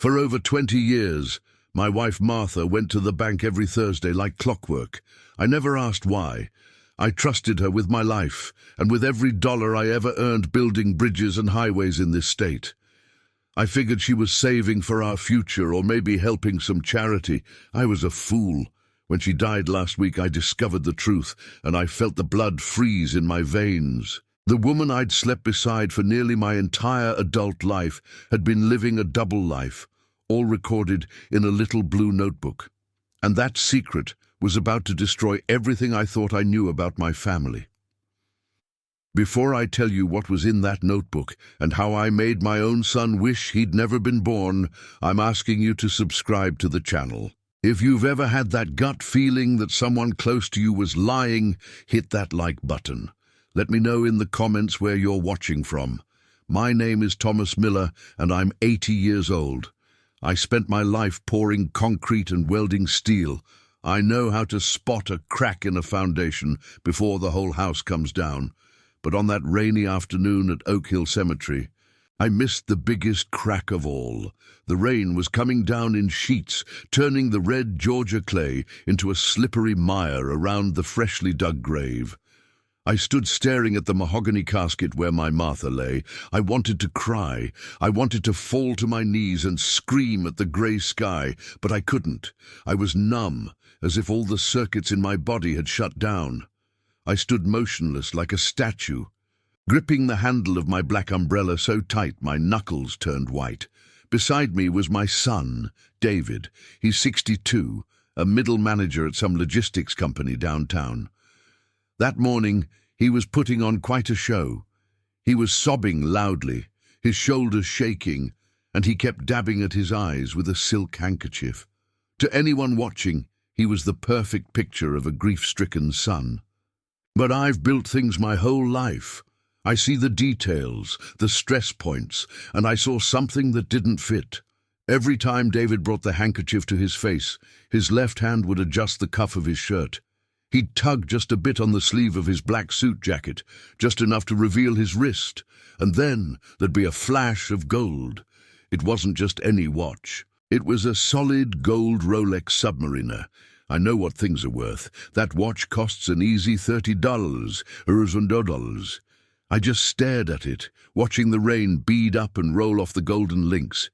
For over 20 years, my wife Martha went to the bank every Thursday like clockwork. I never asked why. I trusted her with my life, and with every dollar I ever earned building bridges and highways in this state. I figured she was saving for our future or maybe helping some charity. I was a fool. When she died last week, I discovered the truth, and I felt the blood freeze in my veins. The woman I'd slept beside for nearly my entire adult life had been living a double life, all recorded in a little blue notebook. And that secret was about to destroy everything I thought I knew about my family. Before I tell you what was in that notebook and how I made my own son wish he'd never been born, I'm asking you to subscribe to the channel. If you've ever had that gut feeling that someone close to you was lying, hit that like button. Let me know in the comments where you're watching from. My name is Thomas Miller, and I'm 80 years old. I spent my life pouring concrete and welding steel. I know how to spot a crack in a foundation before the whole house comes down. But on that rainy afternoon at Oak Hill Cemetery, I missed the biggest crack of all. The rain was coming down in sheets, turning the red Georgia clay into a slippery mire around the freshly dug grave. I stood staring at the mahogany casket where my Martha lay. I wanted to cry. I wanted to fall to my knees and scream at the grey sky, but I couldn't. I was numb, as if all the circuits in my body had shut down. I stood motionless like a statue, gripping the handle of my black umbrella so tight my knuckles turned white. Beside me was my son, David. He's 62, a middle manager at some logistics company downtown. That morning, he was putting on quite a show. He was sobbing loudly, his shoulders shaking, and he kept dabbing at his eyes with a silk handkerchief. To anyone watching, he was the perfect picture of a grief-stricken son. But I've built things my whole life. I see the details, the stress points, and I saw something that didn't fit. Every time David brought the handkerchief to his face, his left hand would adjust the cuff of his shirt. He'd tug just a bit on the sleeve of his black suit jacket, just enough to reveal his wrist, and then there'd be a flash of gold. It wasn't just any watch. It was a solid gold Rolex Submariner. I know what things are worth. That watch costs an easy $30, $100. I just stared at it, watching the rain bead up and roll off the golden links.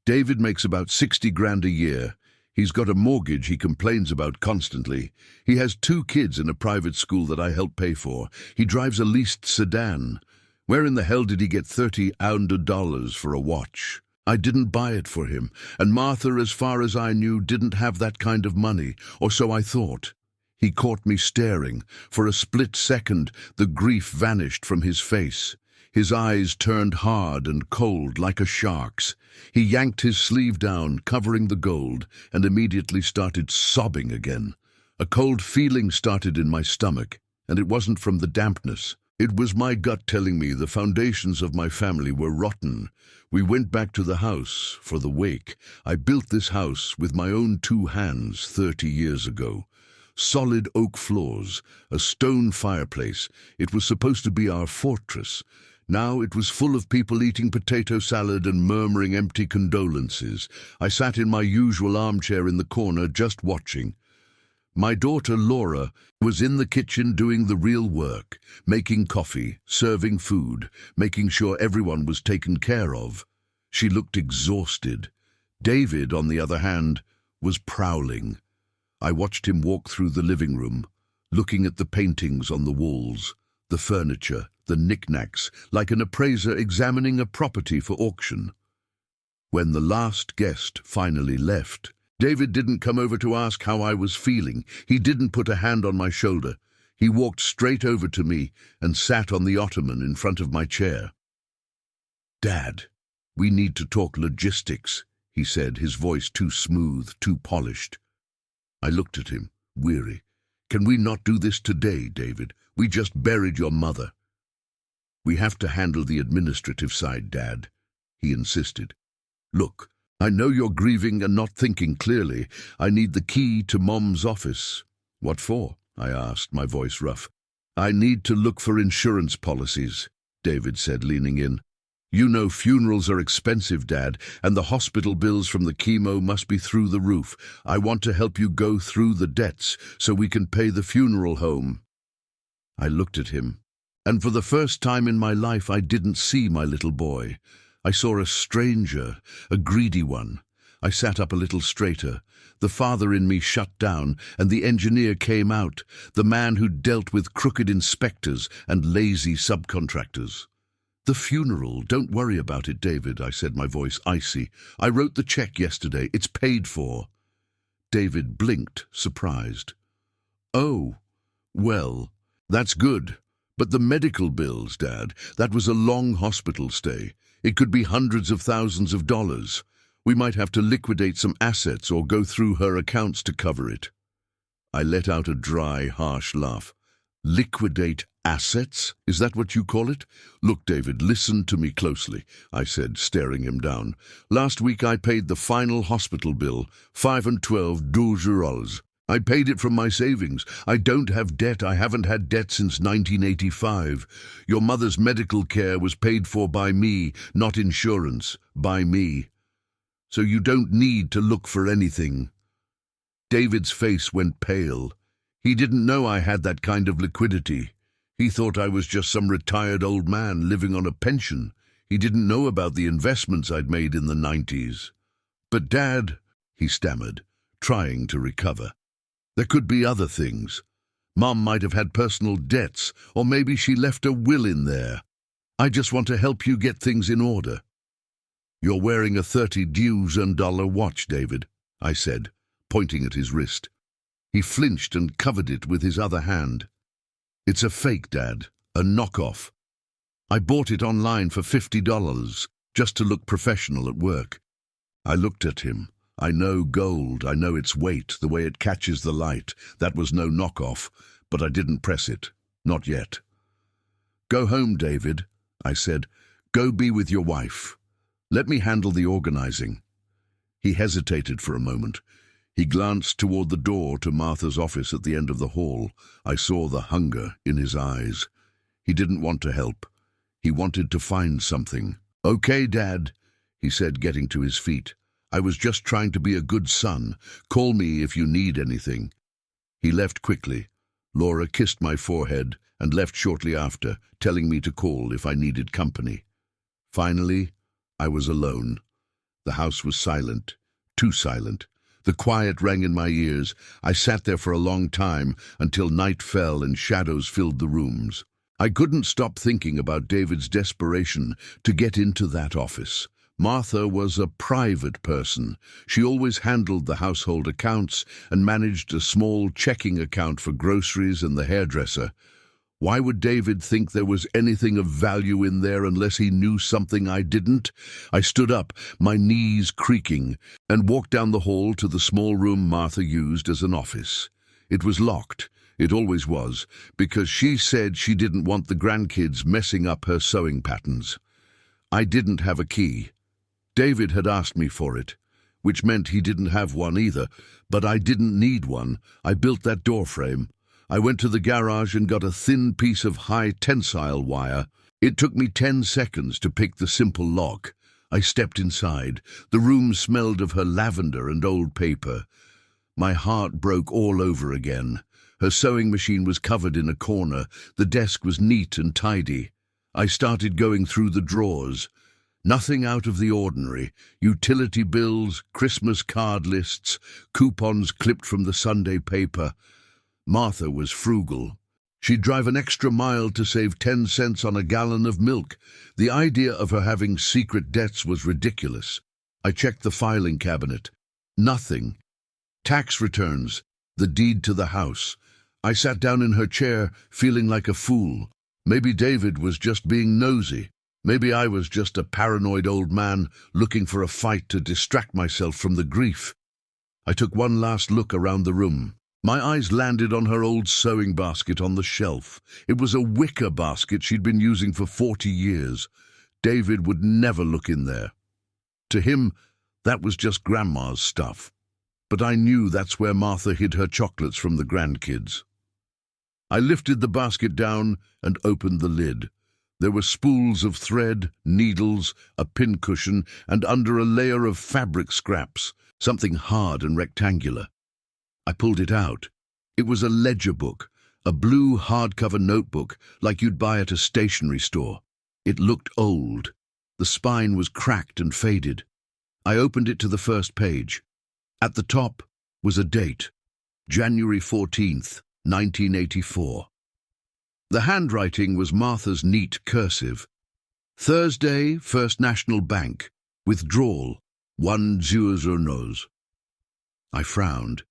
David makes about 60 grand a year. He's got a mortgage he complains about constantly. He has 2 kids in a private school that I help pay for. He drives a leased sedan. Where in the hell did he get $30 for a watch? I didn't buy it for him, and Martha, as far as I knew, didn't have that kind of money, or so I thought. He caught me staring. For a split second, the grief vanished from his face. His eyes turned hard and cold like a shark's. He yanked his sleeve down, covering the gold, and immediately started sobbing again. A cold feeling started in my stomach, and it wasn't from the dampness. It was my gut telling me the foundations of my family were rotten. We went back to the house for the wake. I built this house with my own 2 hands 30 years ago. Solid oak floors, a stone fireplace. It was supposed to be our fortress. Now it was full of people eating potato salad and murmuring empty condolences. I sat in my usual armchair in the corner just watching. My daughter Laura was in the kitchen doing the real work, making coffee, serving food, making sure everyone was taken care of. She looked exhausted. David, on the other hand, was prowling. I watched him walk through the living room, looking at the paintings on the walls, the furniture, the knickknacks, like an appraiser examining a property for auction. When the last guest finally left, David didn't come over to ask how I was feeling. He didn't put a hand on my shoulder. He walked straight over to me and sat on the ottoman in front of my chair. "Dad, we need to talk logistics," he said, his voice too smooth, too polished. I looked at him, weary. "Can we not do this today, David? We just buried your mother." "We have to handle the administrative side, Dad," he insisted. "Look, I know you're grieving and not thinking clearly. I need the key to Mom's office." "What for?" I asked, my voice rough. "I need to look for insurance policies," David said, leaning in. You know funerals are expensive, Dad, and the hospital bills from the chemo must be through the roof. I want to help you go through the debts so we can pay the funeral home." I looked at him, and for the first time in my life I didn't see my little boy. I saw a stranger, a greedy one. I sat up a little straighter. The father in me shut down, and the engineer came out, the man who dealt with crooked inspectors and lazy subcontractors. "The funeral, don't worry about it, David," I said, my voice icy. "I wrote the check yesterday. It's paid for." David blinked, surprised. "Oh, well, that's good. But the medical bills, Dad, that was a long hospital stay. It could be hundreds of thousands of dollars. We might have to liquidate some assets or go through her accounts to cover it." I let out a dry, harsh laugh. "Liquidate assets? Is that what you call it?" "Look, David, listen to me closely," I said, staring him down. "Last week I paid the final hospital bill, 5 and 12 douze. I paid it from my savings. I don't have debt. I haven't had debt since 1985. Your mother's medical care was paid for by me, not insurance, by me. So you don't need to look for anything." David's face went pale. He didn't know I had that kind of liquidity. He thought I was just some retired old man living on a pension. He didn't know about the investments I'd made in the 90s. "But Dad," he stammered, trying to recover, "there could be other things. Mom might have had personal debts, or maybe she left a will in there. I just want to help you get things in order." "You're wearing a $30,000 watch, David," I said, pointing at his wrist. He flinched and covered it with his other hand. "It's a fake, Dad, a knockoff. I bought it online for $50, just to look professional at work." I looked at him. I know gold, I know its weight, the way it catches the light. That was no knockoff, but I didn't press it. Not yet. "Go home, David," I said. "Go be with your wife. Let me handle the organizing." He hesitated for a moment. He glanced toward the door to Martha's office at the end of the hall. I saw the hunger in his eyes. He didn't want to help. He wanted to find something. "Okay, Dad," he said, getting to his feet. "I was just trying to be a good son. Call me if you need anything." He left quickly. Laura kissed my forehead and left shortly after, telling me to call if I needed company. Finally, I was alone. The house was silent, too silent. The quiet rang in my ears. I sat there for a long time until night fell and shadows filled the rooms. I couldn't stop thinking about David's desperation to get into that office. Martha was a private person. She always handled the household accounts and managed a small checking account for groceries and the hairdresser. Why would David think there was anything of value in there unless he knew something I didn't? I stood up, my knees creaking, and walked down the hall to the small room Martha used as an office. It was locked. It always was, because she said she didn't want the grandkids messing up her sewing patterns. I didn't have a key. David had asked me for it, which meant he didn't have one either, but I didn't need one. I built that door frame. I went to the garage and got a thin piece of high-tensile wire. It took me 10 seconds to pick the simple lock. I stepped inside. The room smelled of her lavender and old paper. My heart broke all over again. Her sewing machine was covered in a corner. The desk was neat and tidy. I started going through the drawers. Nothing out of the ordinary. Utility bills, Christmas card lists, coupons clipped from the Sunday paper. Martha was frugal. She'd drive an extra mile to save 10 cents on a gallon of milk. The idea of her having secret debts was ridiculous. I checked the filing cabinet. Nothing. Tax returns. The deed to the house. I sat down in her chair, feeling like a fool. Maybe David was just being nosy. Maybe I was just a paranoid old man looking for a fight to distract myself from the grief. I took one last look around the room. My eyes landed on her old sewing basket on the shelf. It was a wicker basket she'd been using for 40 years. David would never look in there. To him, that was just Grandma's stuff. But I knew that's where Martha hid her chocolates from the grandkids. I lifted the basket down and opened the lid. There were spools of thread, needles, a pincushion, and under a layer of fabric scraps, something hard and rectangular. I pulled it out. It was a ledger book, a blue hardcover notebook like you'd buy at a stationery store. It looked old. The spine was cracked and faded. I opened it to the first page. At the top was a date, January 14th, 1984. The handwriting was Martha's neat cursive. Thursday, First National Bank. Withdrawal, 100. I frowned.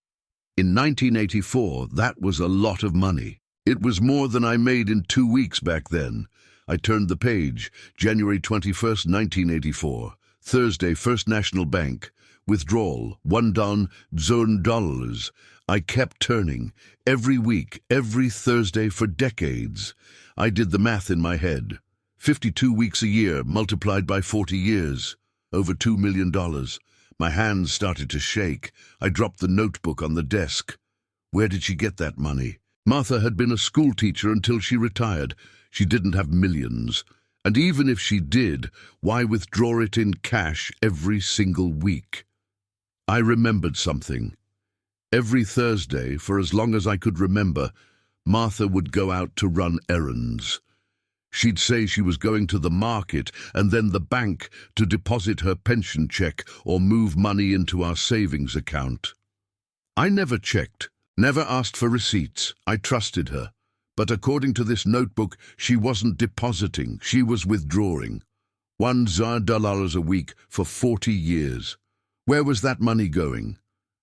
In 1984, that was a lot of money. It was more than I made in 2 weeks back then. I turned the page. January 21st, 1984. Thursday, First National Bank. Withdrawal, $1,000. I kept turning. Every week, every Thursday for decades. I did the math in my head. 52 weeks a year multiplied by 40 years. Over $2 million. My hands started to shake. I dropped the notebook on the desk. Where did she get that money? Martha had been a schoolteacher until she retired. She didn't have millions. And even if she did, why withdraw it in cash every single week? I remembered something. Every Thursday, for as long as I could remember, Martha would go out to run errands. She'd say she was going to the market and then the bank to deposit her pension check or move money into our savings account. I never checked, never asked for receipts. I trusted her. But according to this notebook, she wasn't depositing, she was withdrawing. $1,000 a week for 40 years. Where was that money going?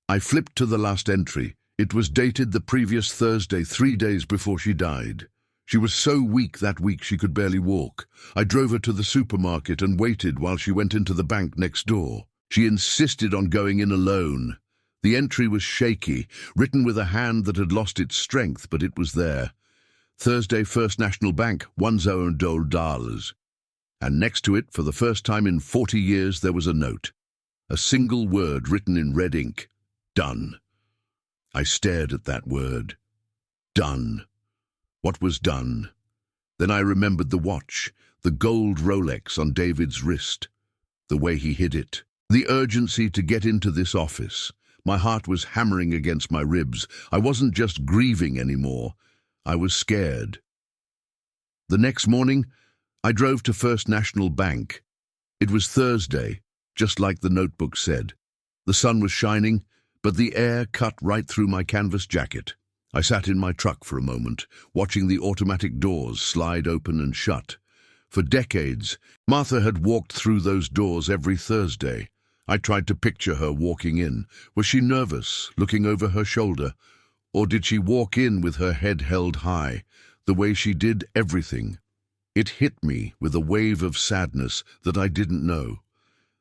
I flipped to the last entry. It was dated the previous Thursday, 3 days before she died. She was so weak that week she could barely walk. I drove her to the supermarket and waited while she went into the bank next door. She insisted on going in alone. The entry was shaky, written with a hand that had lost its strength, but it was there. Thursday, First National Bank, $1,000. And next to it, for the first time in 40 years, there was a note. A single word written in red ink. Done. I stared at that word. Done. What was done? Then I remembered the watch, the gold Rolex on David's wrist, the way he hid it, the urgency to get into this office. My heart was hammering against my ribs. I wasn't just grieving anymore. I was scared. The next morning, I drove to First National Bank. It was Thursday, just like the notebook said. The sun was shining, but the air cut right through my canvas jacket. I sat in my truck for a moment, watching the automatic doors slide open and shut. For decades, Martha had walked through those doors every Thursday. I tried to picture her walking in. Was she nervous, looking over her shoulder? Or did she walk in with her head held high, the way she did everything? It hit me with a wave of sadness that I didn't know.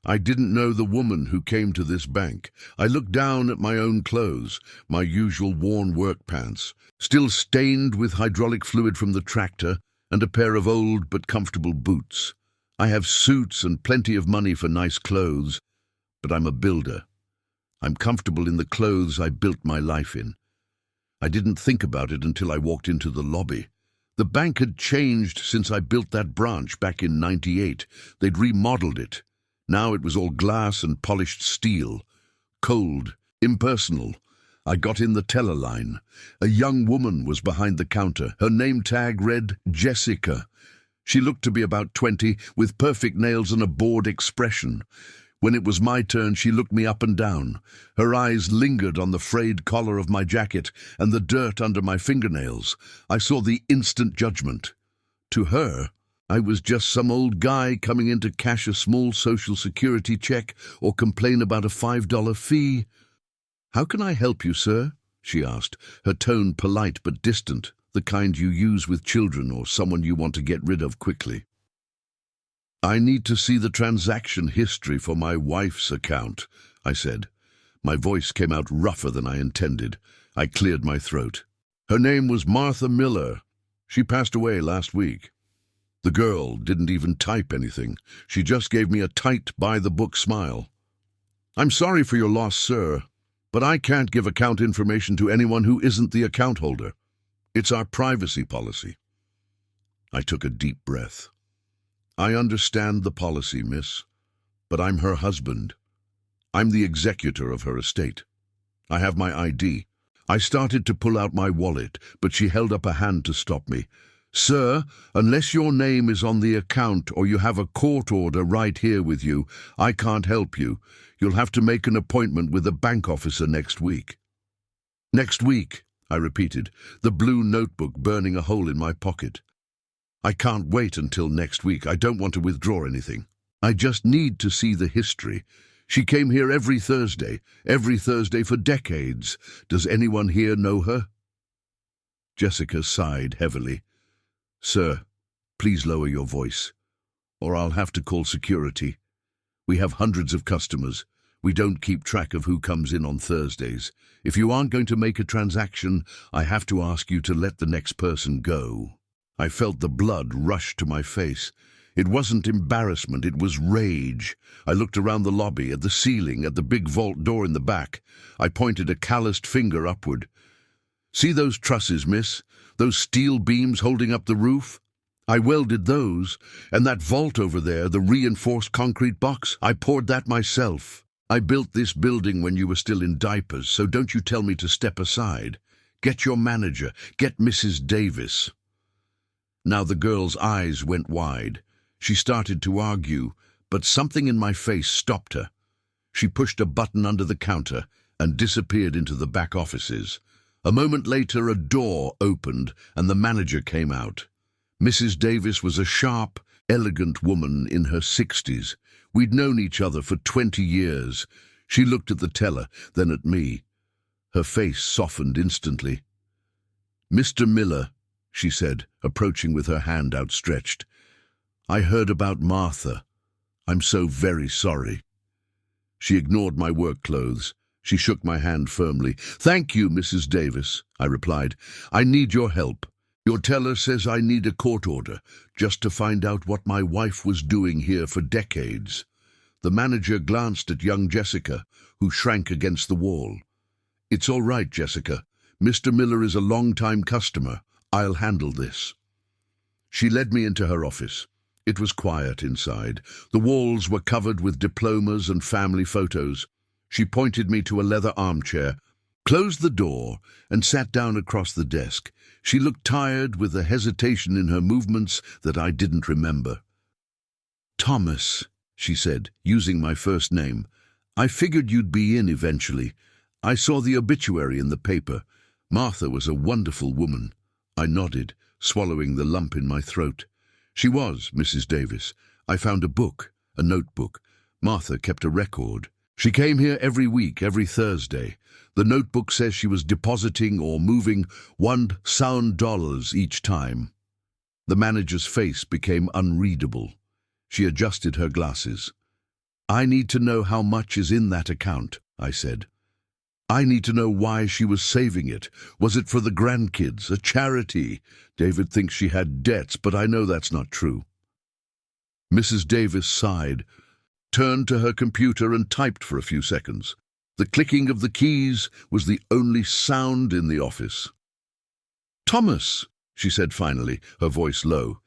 I didn't know the woman who came to this bank. I looked down at my own clothes, my usual worn work pants, still stained with hydraulic fluid from the tractor, and a pair of old but comfortable boots. I have suits and plenty of money for nice clothes, but I'm a builder. I'm comfortable in the clothes I built my life in. I didn't think about it until I walked into the lobby. The bank had changed since I built that branch back in '98. They'd remodeled it. Now it was all glass and polished steel. Cold, impersonal. I got in the teller line. A young woman was behind the counter. Her name tag read Jessica. She looked to be about 20, with perfect nails and a bored expression. When it was my turn, she looked me up and down. Her eyes lingered on the frayed collar of my jacket and the dirt under my fingernails. I saw the instant judgment. To her, I was just some old guy coming in to cash a small Social Security check or complain about a $5 fee. "How can I help you, sir?" she asked, her tone polite but distant, the kind you use with children or someone you want to get rid of quickly. "I need to see the transaction history for my wife's account," I said. My voice came out rougher than I intended. I cleared my throat. "Her name was Martha Miller. She passed away last week." The girl didn't even type anything. She just gave me a tight, by-the-book smile. "I'm sorry for your loss, sir, but I can't give account information to anyone who isn't the account holder. It's our privacy policy." I took a deep breath. I understand the policy, miss, but I'm her husband. I'm the executor of her estate. I have my ID. I started to pull out my wallet, but she held up a hand to stop me. Sir, unless your name is on the account or you have a court order right here with you, I can't help you. You'll have to make an appointment with a bank officer next week. Next week, I repeated, the blue notebook burning a hole in my pocket. I can't wait until next week. I don't want to withdraw anything. I just need to see the history. She came here every Thursday for decades. Does anyone here know her? Jessica sighed heavily. Sir, please lower your voice, or I'll have to call security. We have hundreds of customers. We don't keep track of who comes in on Thursdays. If you aren't going to make a transaction, I have to ask you to let the next person go. I felt the blood rush to my face. It wasn't embarrassment, it was rage. I looked around the lobby, at the ceiling, at the big vault door in the back. I pointed a calloused finger upward. See those trusses, miss? Those steel beams holding up the roof? I welded those. And that vault over there, the reinforced concrete box, I poured that myself. I built this building when you were still in diapers, so don't you tell me to step aside. Get your manager. Get Mrs. Davis. Now the girl's eyes went wide. She started to argue, but something in my face stopped her. She pushed a button under the counter and disappeared into the back offices. A moment later, a door opened and the manager came out. Mrs. Davis was a sharp, elegant woman in her 60s. We'd known each other for 20 years. She looked at the teller, then at me. Her face softened instantly. Mr. Miller, she said, approaching with her hand outstretched. I heard about Martha. I'm so very sorry. She ignored my work clothes. She shook my hand firmly. Thank you, Mrs. Davis, I replied. I need your help. Your teller says I need a court order, just to find out what my wife was doing here for decades. The manager glanced at young Jessica, who shrank against the wall. It's all right, Jessica. Mr. Miller is a long-time customer. I'll handle this. She led me into her office. It was quiet inside. The walls were covered with diplomas and family photos. She pointed me to a leather armchair, closed the door, and sat down across the desk. She looked tired, with a hesitation in her movements that I didn't remember. Thomas, she said, using my first name. I figured you'd be in eventually. I saw the obituary in the paper. Martha was a wonderful woman. I nodded, swallowing the lump in my throat. She was, Mrs. Davis. I found a book, a notebook. Martha kept a record. She came here every week, every Thursday. The notebook says she was depositing or moving $1,000 each time. The manager's face became unreadable. She adjusted her glasses. I need to know how much is in that account, I said. I need to know why she was saving it. Was it for the grandkids, a charity? David thinks she had debts, but I know that's not true. Mrs. Davis sighed, turned to her computer and typed for a few seconds. The clicking of the keys was the only sound in the office. Thomas, she said finally, her voice low.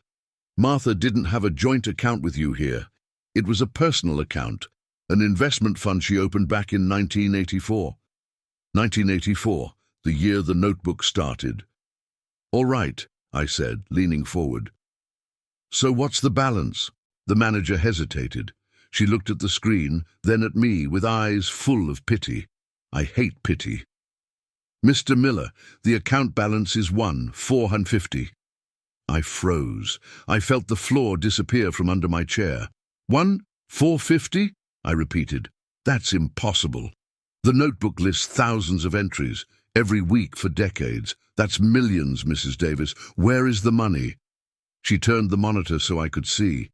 Martha didn't have a joint account with you here. It was a personal account, an investment fund she opened back in 1984. 1984, the year the notebook started. All right, I said, leaning forward. So what's the balance? The manager hesitated. She looked at the screen, then at me, with eyes full of pity. I hate pity. Mr. Miller, the account balance is $1,450. I froze. I felt the floor disappear from under my chair. $1,450? I repeated. That's impossible. The notebook lists thousands of entries, every week for decades. That's millions, Mrs. Davis. Where is the money? She turned the monitor so I could see.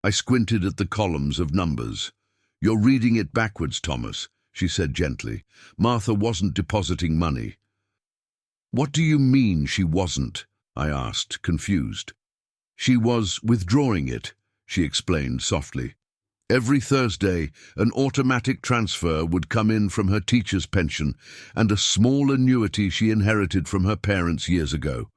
I squinted at the columns of numbers. You're reading it backwards, Thomas, she said gently. Martha wasn't depositing money. What do you mean she wasn't? I asked, confused. She was withdrawing it, she explained softly. Every Thursday, an automatic transfer would come in from her teacher's pension and a small annuity she inherited from her parents years ago.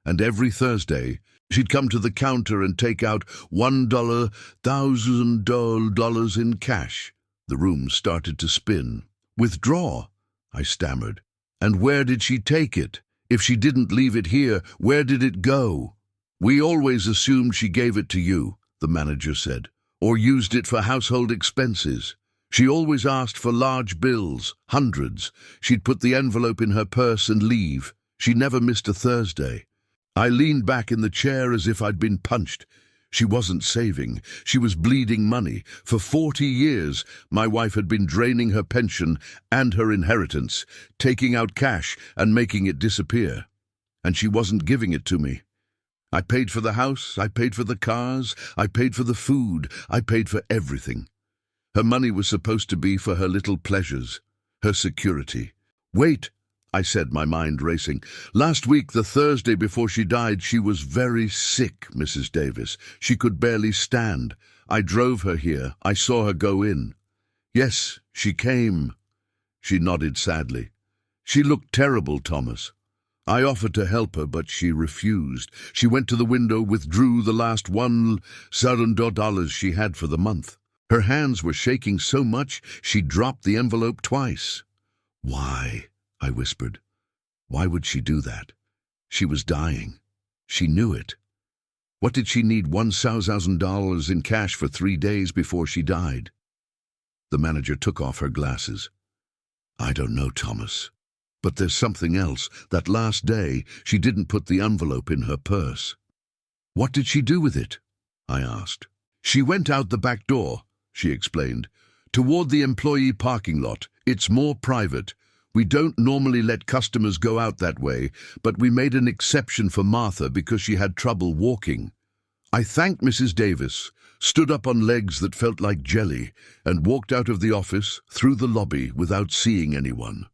And every Thursday, She'd come to the counter and take out $1,000 in cash. The room started to spin. "Withdraw," I stammered. "And where did she take it? If she didn't leave it here, where did it go?" "We always assumed she gave it to you," the manager said, "or used it for household expenses. She always asked for large bills, hundreds. She'd put the envelope in her purse and leave. She never missed a Thursday." I leaned back in the chair as if I'd been punched. She wasn't saving. She was bleeding money. For 40 years, my wife had been draining her pension and her inheritance, taking out cash and making it disappear. And she wasn't giving it to me. I paid for the house, I paid for the cars, I paid for the food, I paid for everything. Her money was supposed to be for her little pleasures, her security. "Wait," I said, my mind racing. "Last week, the Thursday before she died, she was very sick, Mrs. Davis. She could barely stand. I drove her here. I saw her go in." "Yes, she came." She nodded sadly. "She looked terrible, Thomas. I offered to help her, but she refused. She went to the window, withdrew the last $1,000 she had for the month. Her hands were shaking so much she dropped the envelope twice." "Why?" I whispered. "Why would she do that? She was dying. She knew it. What did she need $1,000 in cash for 3 days before she died?" The manager took off her glasses. "I don't know, Thomas. But there's something else. That last day, she didn't put the envelope in her purse." "What did she do with it?" I asked. "She went out the back door," she explained, "toward the employee parking lot. It's more private. We don't normally let customers go out that way, but we made an exception for Martha because she had trouble walking." I thanked Mrs. Davis, stood up on legs that felt like jelly, and walked out of the office, through the lobby, without seeing anyone.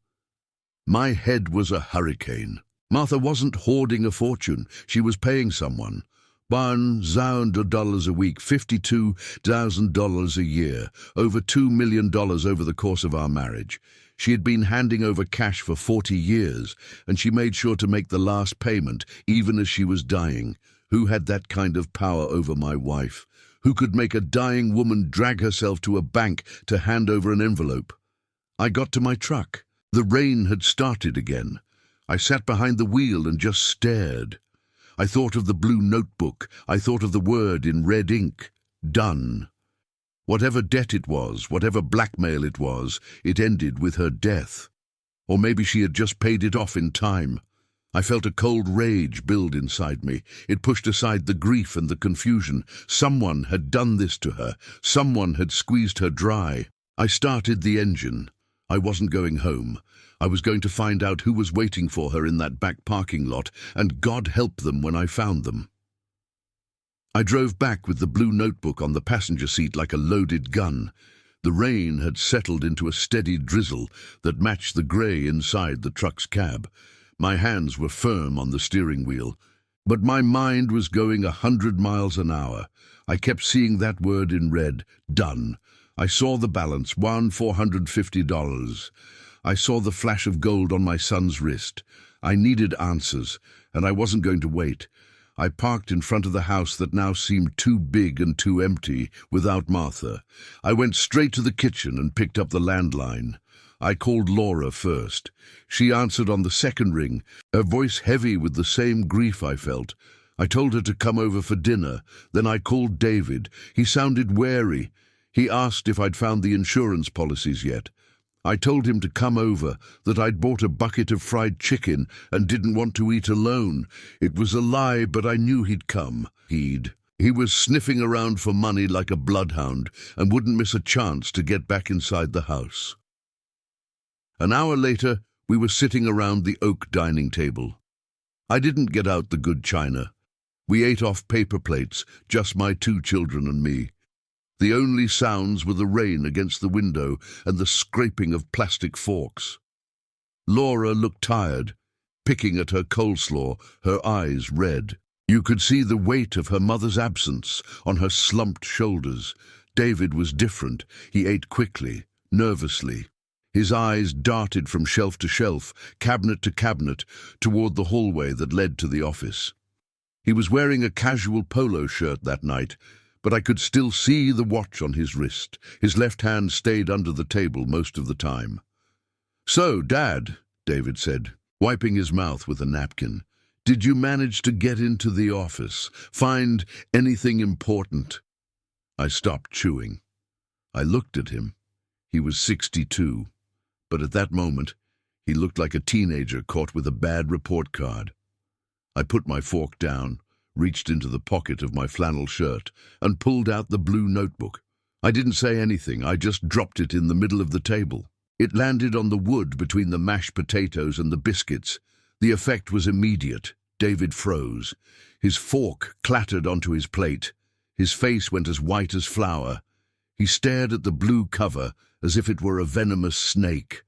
My head was a hurricane. Martha wasn't hoarding a fortune. She was paying someone. $1,000 a week, $52,000 a year, over $2 million over the course of our marriage. She had been handing over cash for 40 years, and she made sure to make the last payment, even as she was dying. Who had that kind of power over my wife? Who could make a dying woman drag herself to a bank to hand over an envelope? I got to my truck. The rain had started again. I sat behind the wheel and just stared. I thought of the blue notebook. I thought of the word in red ink. Done. Whatever debt it was, whatever blackmail it was, it ended with her death. Or maybe she had just paid it off in time. I felt a cold rage build inside me. It pushed aside the grief and the confusion. Someone had done this to her. Someone had squeezed her dry. I started the engine. I wasn't going home. I was going to find out who was waiting for her in that back parking lot, and God help them when I found them. I drove back with the blue notebook on the passenger seat like a loaded gun. The rain had settled into a steady drizzle that matched the grey inside the truck's cab. My hands were firm on the steering wheel, but my mind was going 100 miles an hour. I kept seeing that word in red, done. I saw the balance, $450. I saw the flash of gold on my son's wrist. I needed answers, and I wasn't going to wait. I parked in front of the house that now seemed too big and too empty without Martha. I went straight to the kitchen and picked up the landline. I called Laura first. She answered on the second ring, her voice heavy with the same grief I felt. I told her to come over for dinner. Then I called David. He sounded wary. He asked if I'd found the insurance policies yet. I told him to come over, that I'd bought a bucket of fried chicken and didn't want to eat alone. It was a lie, but I knew he'd come. He was sniffing around for money like a bloodhound and wouldn't miss a chance to get back inside the house. An hour later, we were sitting around the oak dining table. I didn't get out the good china. We ate off paper plates, just my 2 children and me. The only sounds were the rain against the window and the scraping of plastic forks. Laura looked tired, picking at her coleslaw, her eyes red. You could see the weight of her mother's absence on her slumped shoulders. David was different. He ate quickly, nervously. His eyes darted from shelf to shelf, cabinet to cabinet, toward the hallway that led to the office. He was wearing a casual polo shirt that night, but I could still see the watch on his wrist. His left hand stayed under the table most of the time. "So, Dad," David said, wiping his mouth with a napkin, "did you manage to get into the office? Find anything important?" I stopped chewing. I looked at him. He was 62, but at that moment, he looked like a teenager caught with a bad report card. I put my fork down, reached into the pocket of my flannel shirt, and pulled out the blue notebook. I didn't say anything, I just dropped it in the middle of the table. It landed on the wood between the mashed potatoes and the biscuits. The effect was immediate. David froze. His fork clattered onto his plate. His face went as white as flour. He stared at the blue cover as if it were a venomous snake.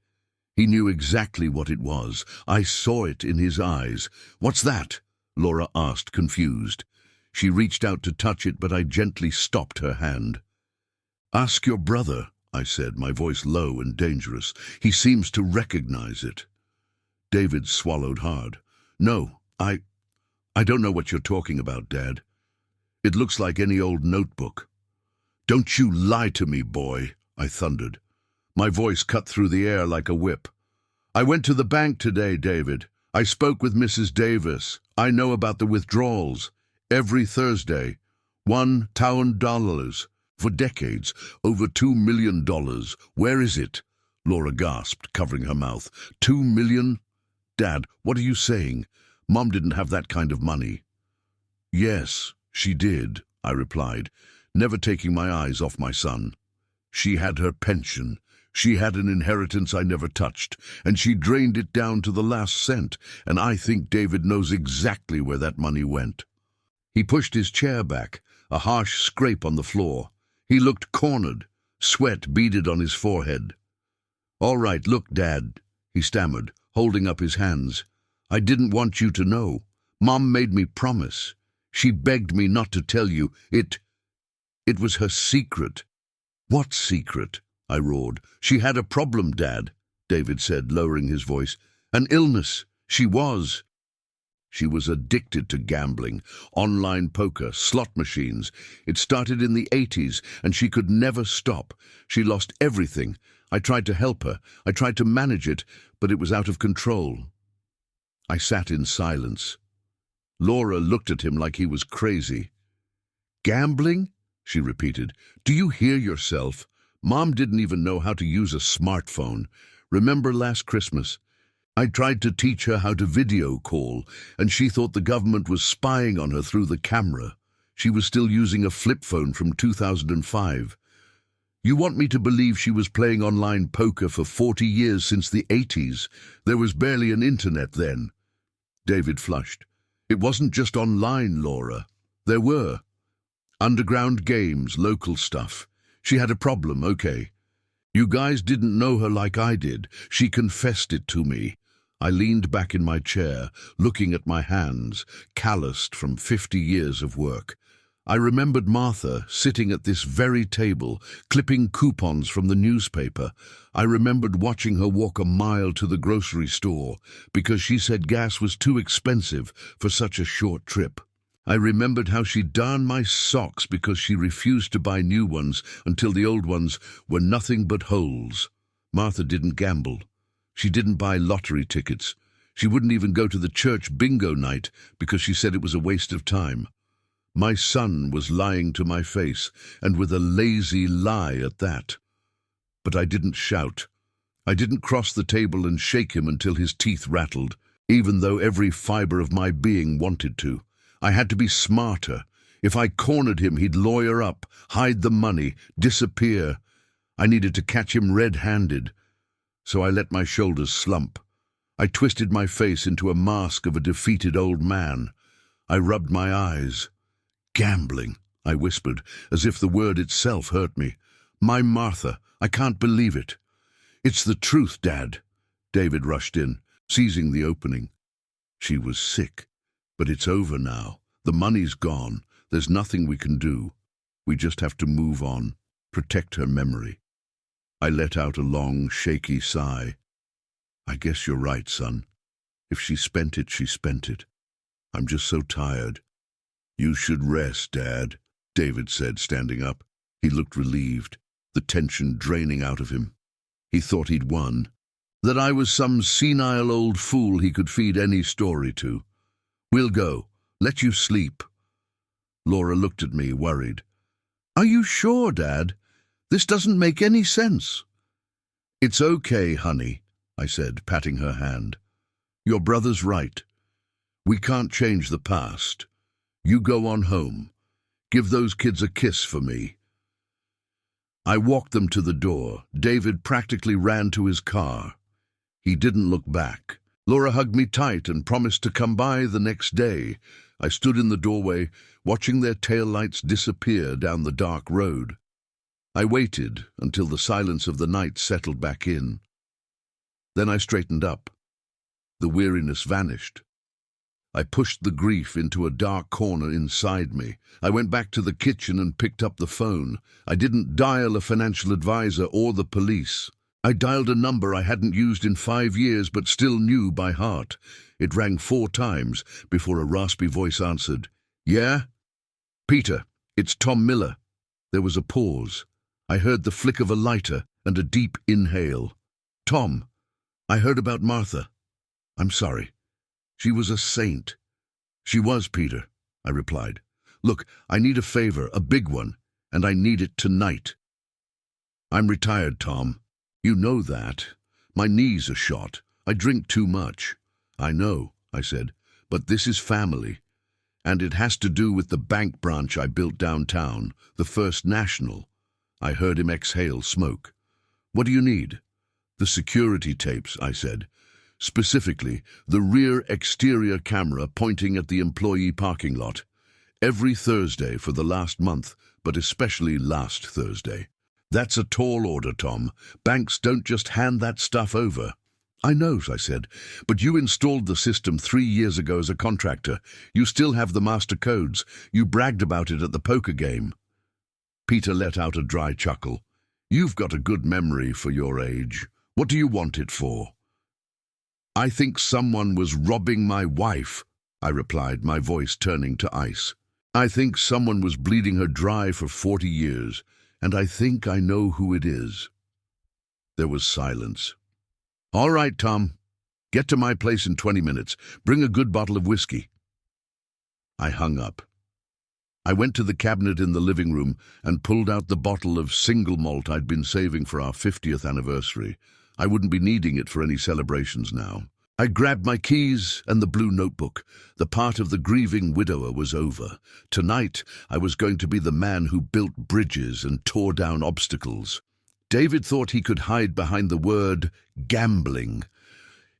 He knew exactly what it was. I saw it in his eyes. "What's that?" Laura asked, confused. She reached out to touch it, but I gently stopped her hand. "Ask your brother," I said, my voice low and dangerous. "He seems to recognize it." David swallowed hard. "No, I don't know what you're talking about, Dad. It looks like any old notebook." "Don't you lie to me, boy," I thundered. My voice cut through the air like a whip. "I went to the bank today, David. I spoke with Mrs. Davis. I know about the withdrawals. Every Thursday. $1,000. For decades. Over $2 million. Where is it?" Laura gasped, covering her mouth. $2 million? Dad, what are you saying? Mom didn't have that kind of money. "Yes, she did," I replied, never taking my eyes off my son. "She had her pension. She had an inheritance I never touched, and she drained it down to the last cent, and I think David knows exactly where that money went." He pushed his chair back, a harsh scrape on the floor. He looked cornered, sweat beaded on his forehead. "All right, look, Dad," he stammered, holding up his hands. "I didn't want you to know. Mom made me promise. She begged me not to tell you. It was her secret." "What secret?" I roared. "She had a problem, Dad," David said, lowering his voice. "An illness. She was addicted to gambling, online poker, slot machines. It started in the 80s, and she could never stop. She lost everything. I tried to help her. I tried to manage it, but it was out of control." I sat in silence. Laura looked at him like he was crazy. "Gambling?" she repeated. "Do you hear yourself? Mom didn't even know how to use a smartphone. Remember last Christmas? I tried to teach her how to video call, and she thought the government was spying on her through the camera. She was still using a flip phone from 2005. You want me to believe she was playing online poker for 40 years since the 80s? There was barely an internet then." David flushed. "It wasn't just online, Laura. There were underground games, local stuff. She had a problem, okay. You guys didn't know her like I did. She confessed it to me." I leaned back in my chair, looking at my hands, calloused from 50 years of work. I remembered Martha sitting at this very table, clipping coupons from the newspaper. I remembered watching her walk a mile to the grocery store because she said gas was too expensive for such a short trip. I remembered how she darned my socks because she refused to buy new ones until the old ones were nothing but holes. Martha didn't gamble. She didn't buy lottery tickets. She wouldn't even go to the church bingo night because she said it was a waste of time. My son was lying to my face, and with a lazy lie at that. But I didn't shout. I didn't cross the table and shake him until his teeth rattled, even though every fiber of my being wanted to. I had to be smarter. If I cornered him, he'd lawyer up, hide the money, disappear. I needed to catch him red-handed. So I let my shoulders slump. I twisted my face into a mask of a defeated old man. I rubbed my eyes. "Gambling," I whispered, as if the word itself hurt me. "My Martha, I can't believe it." "It's the truth, Dad." David rushed in, seizing the opening. "She was sick. But it's over now. The money's gone. There's nothing we can do. We just have to move on, protect her memory." I let out a long, shaky sigh. "I guess you're right, son. If she spent it, she spent it. I'm just so tired. You should rest, Dad, David said, standing up. He looked relieved, the tension draining out of him. He thought he'd won, that I was some senile old fool he could feed any story to. We'll go. Let you sleep. Laura looked at me, worried. Are you sure, Dad? This doesn't make any sense. It's okay, honey, I said, patting her hand. Your brother's right. We can't change the past. You go on home. Give those kids a kiss for me. I walked them to the door. David practically ran to his car. He didn't look back. Laura hugged me tight and promised to come by the next day. I stood in the doorway, watching their taillights disappear down the dark road. I waited until the silence of the night settled back in. Then I straightened up. The weariness vanished. I pushed the grief into a dark corner inside me. I went back to the kitchen and picked up the phone. I didn't dial a financial advisor or the police. I dialed a number I hadn't used in 5 years but still knew by heart. It rang 4 times before a raspy voice answered. Yeah? Peter, it's Tom Miller. There was a pause. I heard the flick of a lighter and a deep inhale. Tom, I heard about Martha. I'm sorry. She was a saint. She was, Peter, I replied. Look, I need a favor, a big one, and I need it tonight. I'm retired, Tom. You know that. My knees are shot. I drink too much. I know, I said, but this is family. And it has to do with the bank branch I built downtown, the First National. I heard him exhale smoke. What do you need? The security tapes, I said. Specifically, the rear exterior camera pointing at the employee parking lot. Every Thursday for the last month, but especially last Thursday. That's a tall order, Tom. Banks don't just hand that stuff over. I know, I said, but you installed the system 3 years ago as a contractor. You still have the master codes. You bragged about it at the poker game. Peter let out a dry chuckle. You've got a good memory for your age. What do you want it for? I think someone was robbing my wife, I replied, my voice turning to ice. I think someone was bleeding her dry for 40 years, and I think I know who it is. There was silence. All right, Tom. Get to my place in 20 minutes. Bring a good bottle of whiskey. I hung up. I went to the cabinet in the living room and pulled out the bottle of single malt I'd been saving for our 50th anniversary. I wouldn't be needing it for any celebrations now. I grabbed my keys and the blue notebook. The part of the grieving widower was over. Tonight, I was going to be the man who built bridges and tore down obstacles. David thought he could hide behind the word gambling.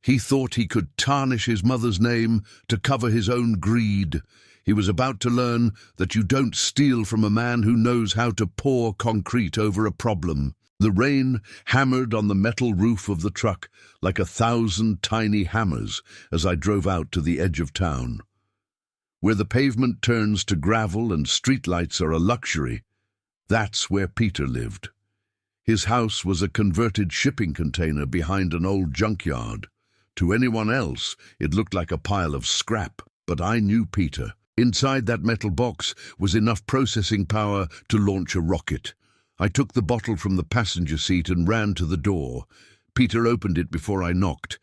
He thought he could tarnish his mother's name to cover his own greed. He was about to learn that you don't steal from a man who knows how to pour concrete over a problem. The rain hammered on the metal roof of the truck like 1,000 tiny hammers as I drove out to the edge of town. Where the pavement turns to gravel and streetlights are a luxury, that's where Peter lived. His house was a converted shipping container behind an old junkyard. To anyone else, it looked like a pile of scrap, but I knew Peter. Inside that metal box was enough processing power to launch a rocket. I took the bottle from the passenger seat and ran to the door. Peter opened it before I knocked.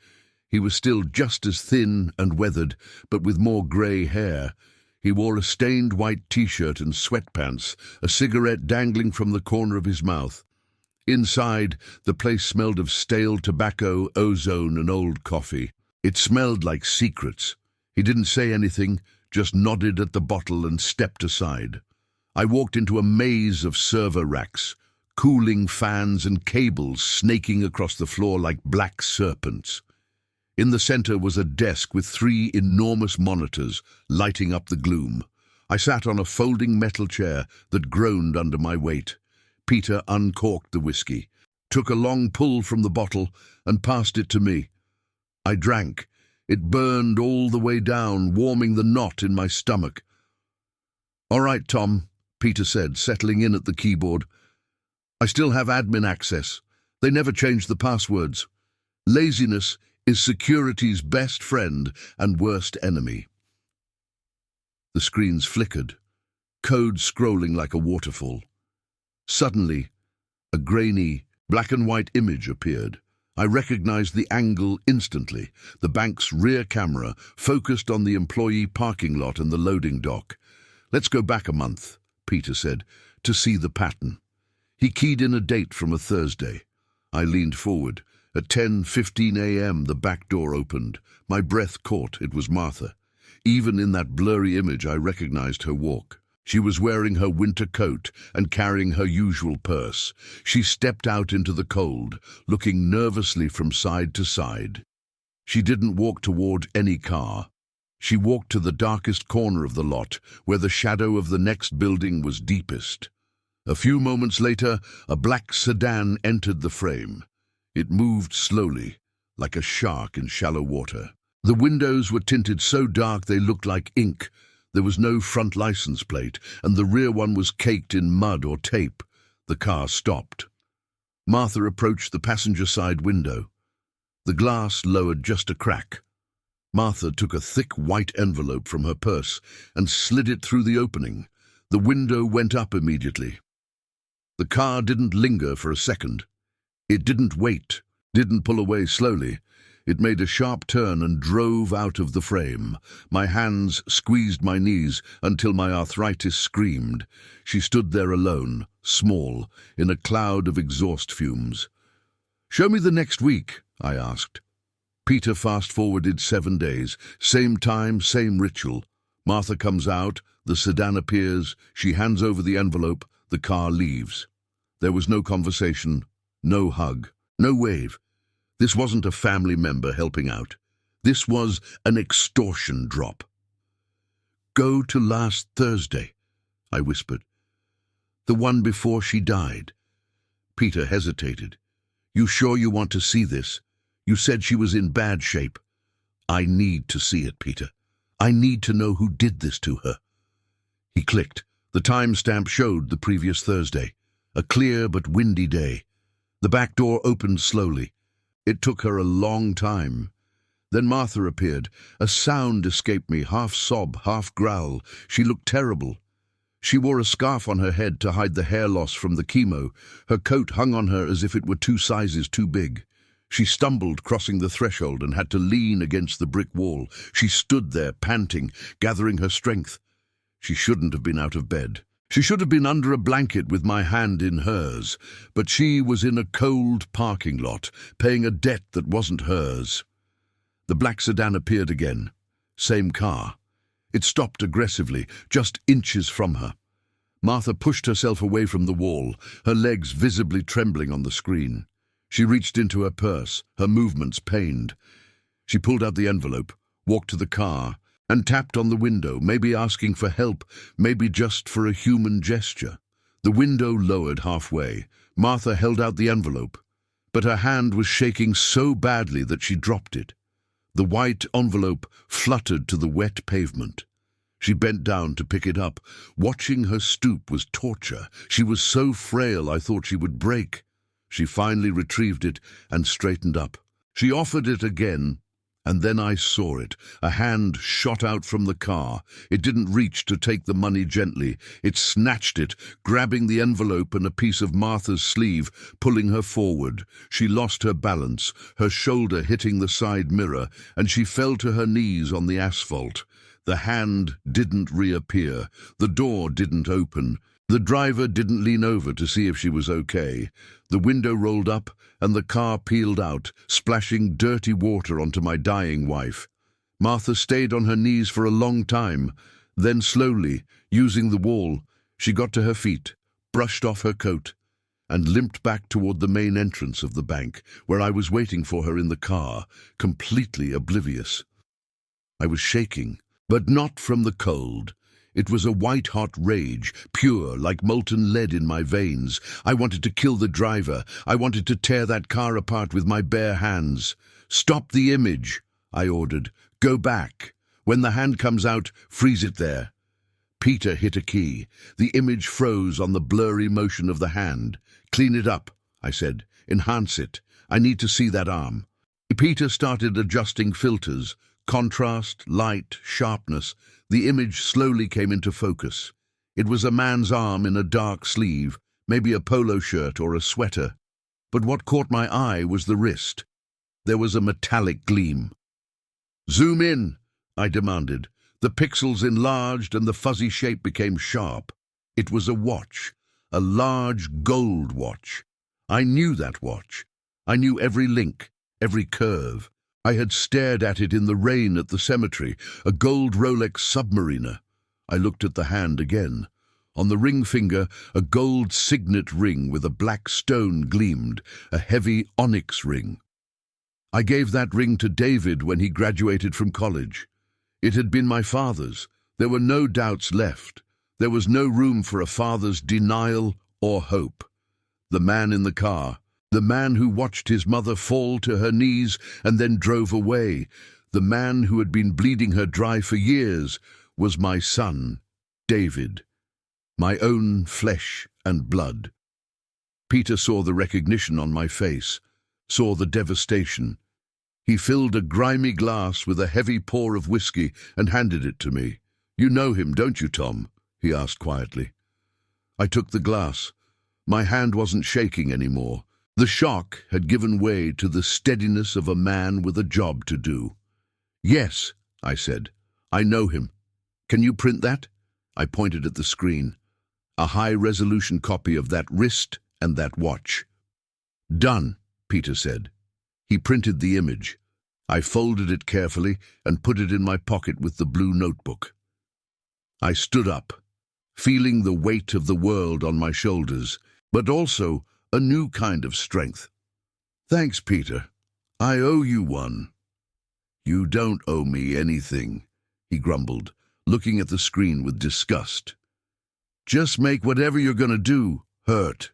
He was still just as thin and weathered, but with more grey hair. He wore a stained white t-shirt and sweatpants, a cigarette dangling from the corner of his mouth. Inside, the place smelled of stale tobacco, ozone, and old coffee. It smelled like secrets. He didn't say anything, just nodded at the bottle and stepped aside. I walked into a maze of server racks, cooling fans and cables snaking across the floor like black serpents. In the center was a desk with 3 enormous monitors lighting up the gloom. I sat on a folding metal chair that groaned under my weight. Peter uncorked the whiskey, took a long pull from the bottle, and passed it to me. I drank. It burned all the way down, warming the knot in my stomach. All right, Tom, Peter said, settling in at the keyboard. I still have admin access. They never change the passwords. Laziness is security's best friend and worst enemy. The screens flickered, code scrolling like a waterfall. Suddenly, a grainy, black and white image appeared. I recognized the angle instantly. The bank's rear camera focused on the employee parking lot and the loading dock. "Let's go back a month," Peter said, "to see the pattern." He keyed in a date from a Thursday. I leaned forward. At 10:15 a.m. the back door opened. My breath caught. It was Martha. Even in that blurry image I recognized her walk. She was wearing her winter coat and carrying her usual purse. She stepped out into the cold, looking nervously from side to side. She didn't walk toward any car. She walked to the darkest corner of the lot, where the shadow of the next building was deepest. A few moments later, a black sedan entered the frame. It moved slowly, like a shark in shallow water. The windows were tinted so dark they looked like ink. There was no front license plate, and the rear one was caked in mud or tape. The car stopped. Martha approached the passenger side window. The glass lowered just a crack. Martha took a thick white envelope from her purse and slid it through the opening. The window went up immediately. The car didn't linger for a second. It didn't wait, didn't pull away slowly. It made a sharp turn and drove out of the frame. My hands squeezed my knees until my arthritis screamed. She stood there alone, small, in a cloud of exhaust fumes. "Show me the next week," I asked. Peter fast-forwarded 7 days. Same time, same ritual. Martha comes out, the sedan appears, she hands over the envelope, the car leaves. There was no conversation, no hug, no wave. This wasn't a family member helping out. This was an extortion drop. "Go to last Thursday," I whispered. "The one before she died." Peter hesitated. "You sure you want to see this? You said she was in bad shape." "I need to see it, Peter. I need to know who did this to her." He clicked. The timestamp showed the previous Thursday. A clear but windy day. The back door opened slowly. It took her a long time. Then Martha appeared. A sound escaped me, half sob, half growl. She looked terrible. She wore a scarf on her head to hide the hair loss from the chemo. Her coat hung on her as if it were 2 sizes too big. She stumbled crossing the threshold and had to lean against the brick wall. She stood there, panting, gathering her strength. She shouldn't have been out of bed. She should have been under a blanket with my hand in hers, but she was in a cold parking lot, paying a debt that wasn't hers. The black sedan appeared again. Same car. It stopped aggressively, just inches from her. Martha pushed herself away from the wall, her legs visibly trembling on the screen. She reached into her purse, her movements pained. She pulled out the envelope, walked to the car, and tapped on the window, maybe asking for help, maybe just for a human gesture. The window lowered halfway. Martha held out the envelope, but her hand was shaking so badly that she dropped it. The white envelope fluttered to the wet pavement. She bent down to pick it up. Watching her stoop was torture. She was so frail I thought she would break. She finally retrieved it and straightened up. She offered it again, and then I saw it. A hand shot out from the car. It didn't reach to take the money gently. It snatched it, grabbing the envelope and a piece of Martha's sleeve, pulling her forward. She lost her balance, her shoulder hitting the side mirror, and she fell to her knees on the asphalt. The hand didn't reappear. The door didn't open. The driver didn't lean over to see if she was okay. The window rolled up and the car peeled out, splashing dirty water onto my dying wife. Martha stayed on her knees for a long time. Then slowly, using the wall, she got to her feet, brushed off her coat, and limped back toward the main entrance of the bank, where I was waiting for her in the car, completely oblivious. I was shaking, but not from the cold. It was a white-hot rage, pure, like molten lead in my veins. I wanted to kill the driver. I wanted to tear that car apart with my bare hands. "Stop the image," I ordered. "Go back. When the hand comes out, freeze it there." Peter hit a key. The image froze on the blurry motion of the hand. "Clean it up," I said. "Enhance it. I need to see that arm." Peter started adjusting filters, Contrast, light, sharpness. The image slowly came into focus. It was a man's arm in a dark sleeve, maybe a polo shirt or a sweater. But what caught my eye was the wrist. There was a metallic gleam. "Zoom in," I demanded. The pixels enlarged and the fuzzy shape became sharp. It was a watch, a large gold watch. I knew that watch. I knew every link, every curve. I had stared at it in the rain at the cemetery, a gold Rolex Submariner. I looked at the hand again. On the ring finger, a gold signet ring with a black stone gleamed, a heavy onyx ring. I gave that ring to David when he graduated from college. It had been my father's. There were no doubts left. There was no room for a father's denial or hope. The man in the car, the man who watched his mother fall to her knees and then drove away, the man who had been bleeding her dry for years, was my son, David, my own flesh and blood. Peter saw the recognition on my face, saw the devastation. He filled a grimy glass with a heavy pour of whiskey and handed it to me. "You know him, don't you, Tom?" he asked quietly. I took the glass. My hand wasn't shaking anymore. The shock had given way to the steadiness of a man with a job to do. "Yes," I said. "I know him. Can you print that?" I pointed at the screen. A high-resolution copy of that wrist and that watch. "Done," Peter said. He printed the image. I folded it carefully and put it in my pocket with the blue notebook. I stood up, feeling the weight of the world on my shoulders, but also a new kind of strength. "Thanks, Peter. I owe you one." "You don't owe me anything," he grumbled, looking at the screen with disgust. "Just make whatever you're going to do hurt."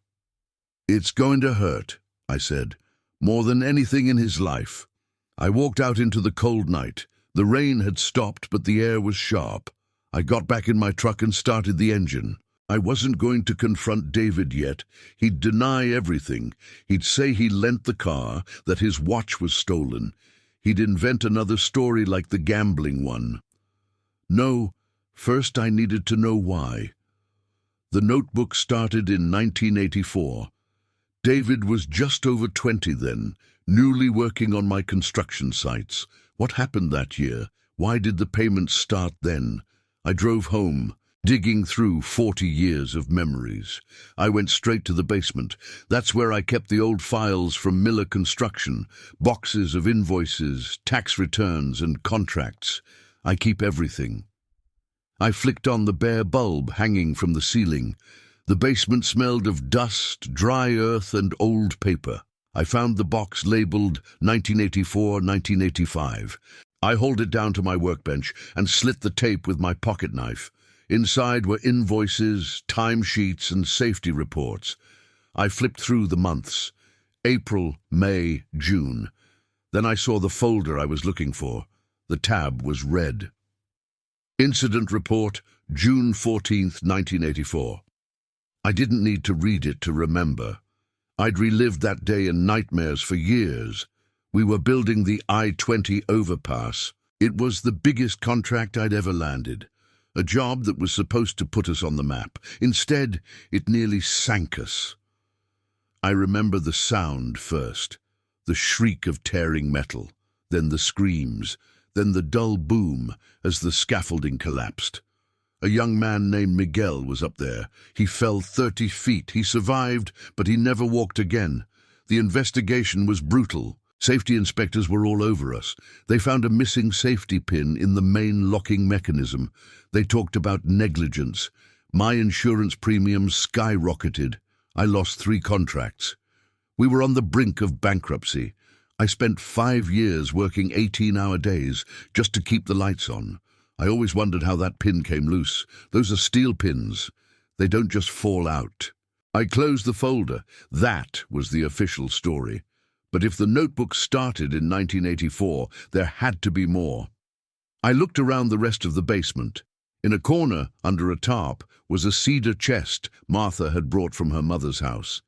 "It's going to hurt," I said, more than anything in his life. I walked out into the cold night. The rain had stopped, but the air was sharp. I got back in my truck and started the engine. I wasn't going to confront David yet. He'd deny everything. He'd say he lent the car, that his watch was stolen. He'd invent another story like the gambling one. No, first I needed to know why. The notebook started in 1984. David was just over 20 then, newly working on my construction sites. What happened that year? Why did the payments start then? I drove home, digging through 40 years of memories. I went straight to the basement. That's where I kept the old files from Miller Construction, boxes of invoices, tax returns, and contracts. I keep everything. I flicked on the bare bulb hanging from the ceiling. The basement smelled of dust, dry earth, and old paper. I found the box labeled 1984-1985. I hauled it down to my workbench and slit the tape with my pocket knife. Inside were invoices, timesheets, and safety reports. I flipped through the months. April, May, June. Then I saw the folder I was looking for. The tab was red. Incident report, June 14th, 1984. I didn't need to read it to remember. I'd relived that day in nightmares for years. We were building the I-20 overpass. It was the biggest contract I'd ever landed. A job that was supposed to put us on the map. Instead, it nearly sank us. I remember the sound first, the shriek of tearing metal, then the screams, then the dull boom as the scaffolding collapsed. A young man named Miguel was up there. He fell 30 feet. He survived, but he never walked again. The investigation was brutal. Safety inspectors were all over us. They found a missing safety pin in the main locking mechanism. They talked about negligence. My insurance premiums skyrocketed. I lost 3 contracts. We were on the brink of bankruptcy. I spent 5 years working 18-hour days just to keep the lights on. I always wondered how that pin came loose. Those are steel pins. They don't just fall out. I closed the folder. That was the official story. But if the notebook started in 1984, there had to be more. I looked around the rest of the basement. In a corner, under a tarp, was a cedar chest Martha had brought from her mother's house.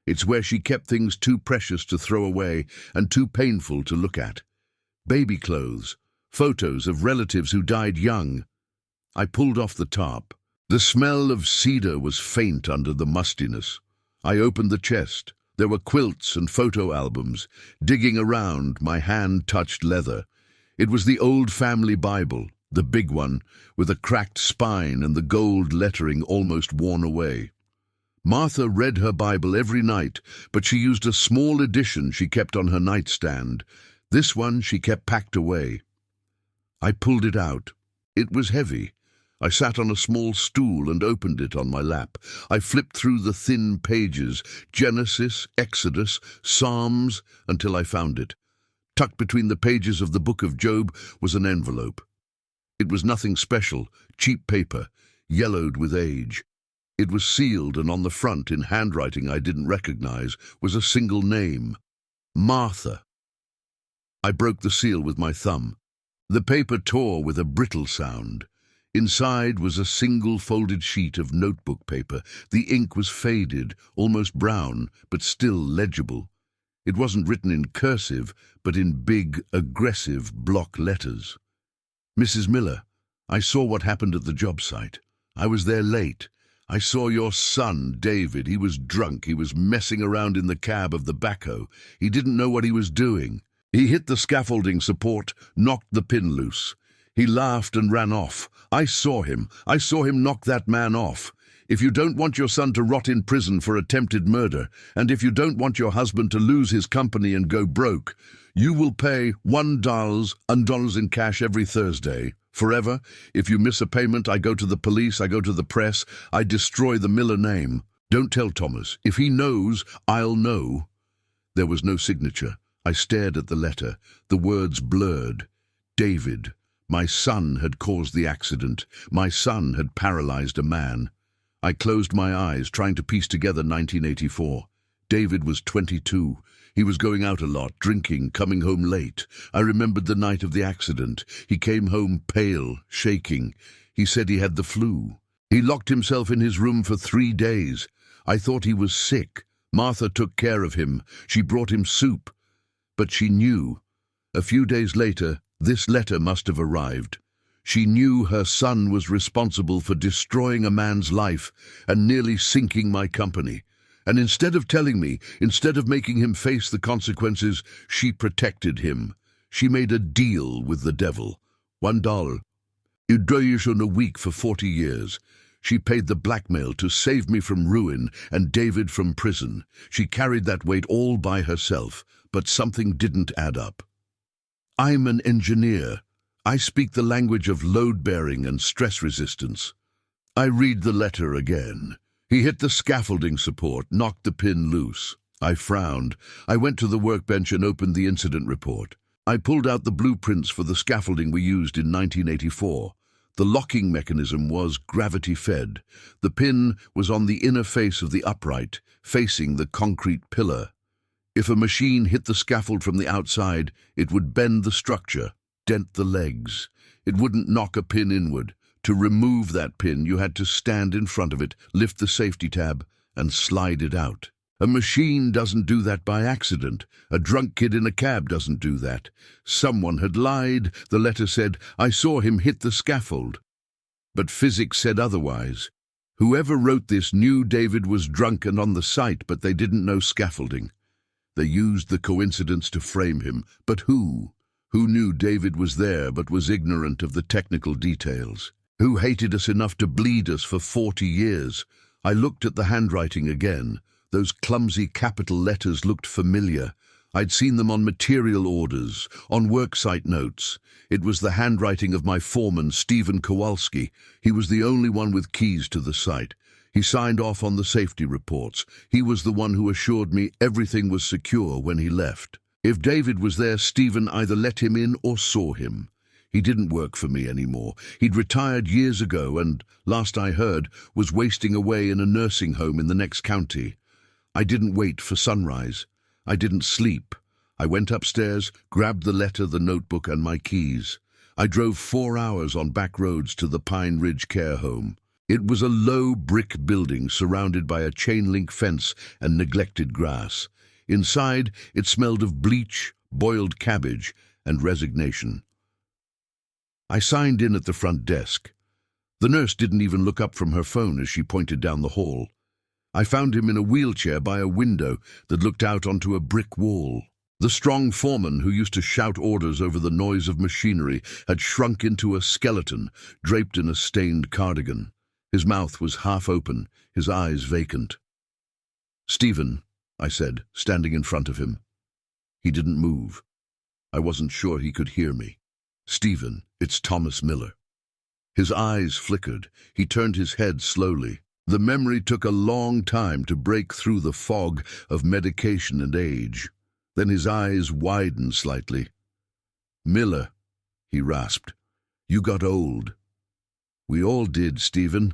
It's where she kept things too precious to throw away and too painful to look at. Baby clothes, photos of relatives who died young. I pulled off the tarp. The smell of cedar was faint under the mustiness. I opened the chest. There were quilts and photo albums. Digging around, my hand touched leather. It was the old family Bible, the big one, with a cracked spine and the gold lettering almost worn away. Martha read her Bible every night, but she used a small edition she kept on her nightstand. This one she kept packed away. I pulled it out. It was heavy. I sat on a small stool and opened it on my lap. I flipped through the thin pages, Genesis, Exodus, Psalms, until I found it. Tucked between the pages of the book of Job was an envelope. It was nothing special, cheap paper, yellowed with age. It was sealed, and on the front, in handwriting I didn't recognize, was a single name: Martha. I broke the seal with my thumb. The paper tore with a brittle sound. Inside was a single folded sheet of notebook paper. The ink was faded, almost brown, but still legible. It wasn't written in cursive, but in big, aggressive block letters. Mrs. Miller, I saw what happened at the job site. I was there late. I saw your son, David. He was drunk. He was messing around in the cab of the backhoe. He didn't know what he was doing. He hit the scaffolding support, knocked the pin loose. He laughed and ran off. I saw him. I saw him knock that man off. If you don't want your son to rot in prison for attempted murder, and if you don't want your husband to lose his company and go broke, you will pay $1 in cash every Thursday. Forever. If you miss a payment, I go to the police, I go to the press, I destroy the Miller name. Don't tell Thomas. If he knows, I'll know. There was no signature. I stared at the letter. The words blurred. David. My son had caused the accident. My son had paralyzed a man. I closed my eyes, trying to piece together 1984. David was 22. He was going out a lot, drinking, coming home late. I remembered the night of the accident. He came home pale, shaking. He said he had the flu. He locked himself in his room for 3 days. I thought he was sick. Martha took care of him. She brought him soup. But she knew. A few days later, this letter must have arrived. She knew her son was responsible for destroying a man's life and nearly sinking my company. And instead of telling me, instead of making him face the consequences, she protected him. She made a deal with the devil. $1. You'd do you in a week for 40 years. She paid the blackmail to save me from ruin and David from prison. She carried that weight all by herself, but something didn't add up. I'm an engineer. I speak the language of load-bearing and stress resistance. I read the letter again. He hit the scaffolding support, knocked the pin loose. I frowned. I went to the workbench and opened the incident report. I pulled out the blueprints for the scaffolding we used in 1984. The locking mechanism was gravity-fed. The pin was on the inner face of the upright, facing the concrete pillar. If a machine hit the scaffold from the outside, it would bend the structure, dent the legs. It wouldn't knock a pin inward. To remove that pin, you had to stand in front of it, lift the safety tab, and slide it out. A machine doesn't do that by accident. A drunk kid in a cab doesn't do that. Someone had lied. The letter said, I saw him hit the scaffold. But physics said otherwise. Whoever wrote this knew David was drunk and on the site, but they didn't know scaffolding. They used the coincidence to frame him. But who? Who knew David was there but was ignorant of the technical details? Who hated us enough to bleed us for 40 years? I looked at the handwriting again. Those clumsy capital letters looked familiar. I'd seen them on material orders, on worksite notes. It was the handwriting of my foreman, Stephen Kowalski. He was the only one with keys to the site. He signed off on the safety reports. He was the one who assured me everything was secure when he left. If David was there, Stephen either let him in or saw him. He didn't work for me anymore. He'd retired years ago and, last I heard, was wasting away in a nursing home in the next county. I didn't wait for sunrise. I didn't sleep. I went upstairs, grabbed the letter, the notebook, and my keys. I drove 4 hours on back roads to the Pine Ridge Care Home. It was a low brick building surrounded by a chain-link fence and neglected grass. Inside, it smelled of bleach, boiled cabbage, and resignation. I signed in at the front desk. The nurse didn't even look up from her phone as she pointed down the hall. I found him in a wheelchair by a window that looked out onto a brick wall. The strong foreman who used to shout orders over the noise of machinery had shrunk into a skeleton, draped in a stained cardigan. His mouth was half open, his eyes vacant. "Stephen," I said, standing in front of him. He didn't move. I wasn't sure he could hear me. "Stephen, it's Thomas Miller." His eyes flickered. He turned his head slowly. The memory took a long time to break through the fog of medication and age. Then his eyes widened slightly. "Miller," he rasped, "you got old." "We all did, Stephen."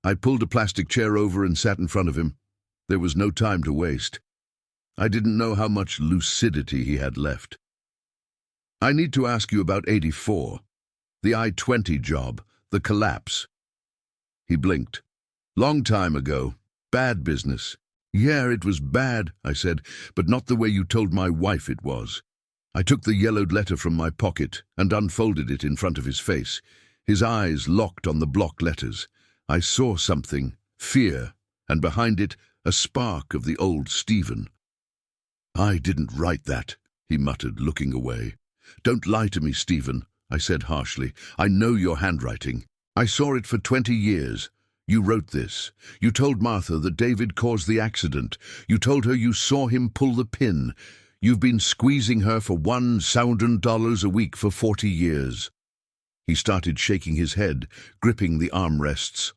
I pulled a plastic chair over and sat in front of him. There was no time to waste. I didn't know how much lucidity he had left. "I need to ask you about 84. The I-20 job, the collapse." He blinked. "Long time ago. Bad business." "Yeah, it was bad," I said, "but not the way you told my wife it was." I took the yellowed letter from my pocket and unfolded it in front of his face. His eyes locked on the block letters. I saw something, fear, and behind it, a spark of the old Stephen. "I didn't write that," he muttered, looking away. "Don't lie to me, Stephen," I said harshly. "I know your handwriting. I saw it for 20 years. You wrote this. You told Martha that David caused the accident. You told her you saw him pull the pin. You've been squeezing her for $1,000 a week for 40 years. He started shaking his head, gripping the armrests.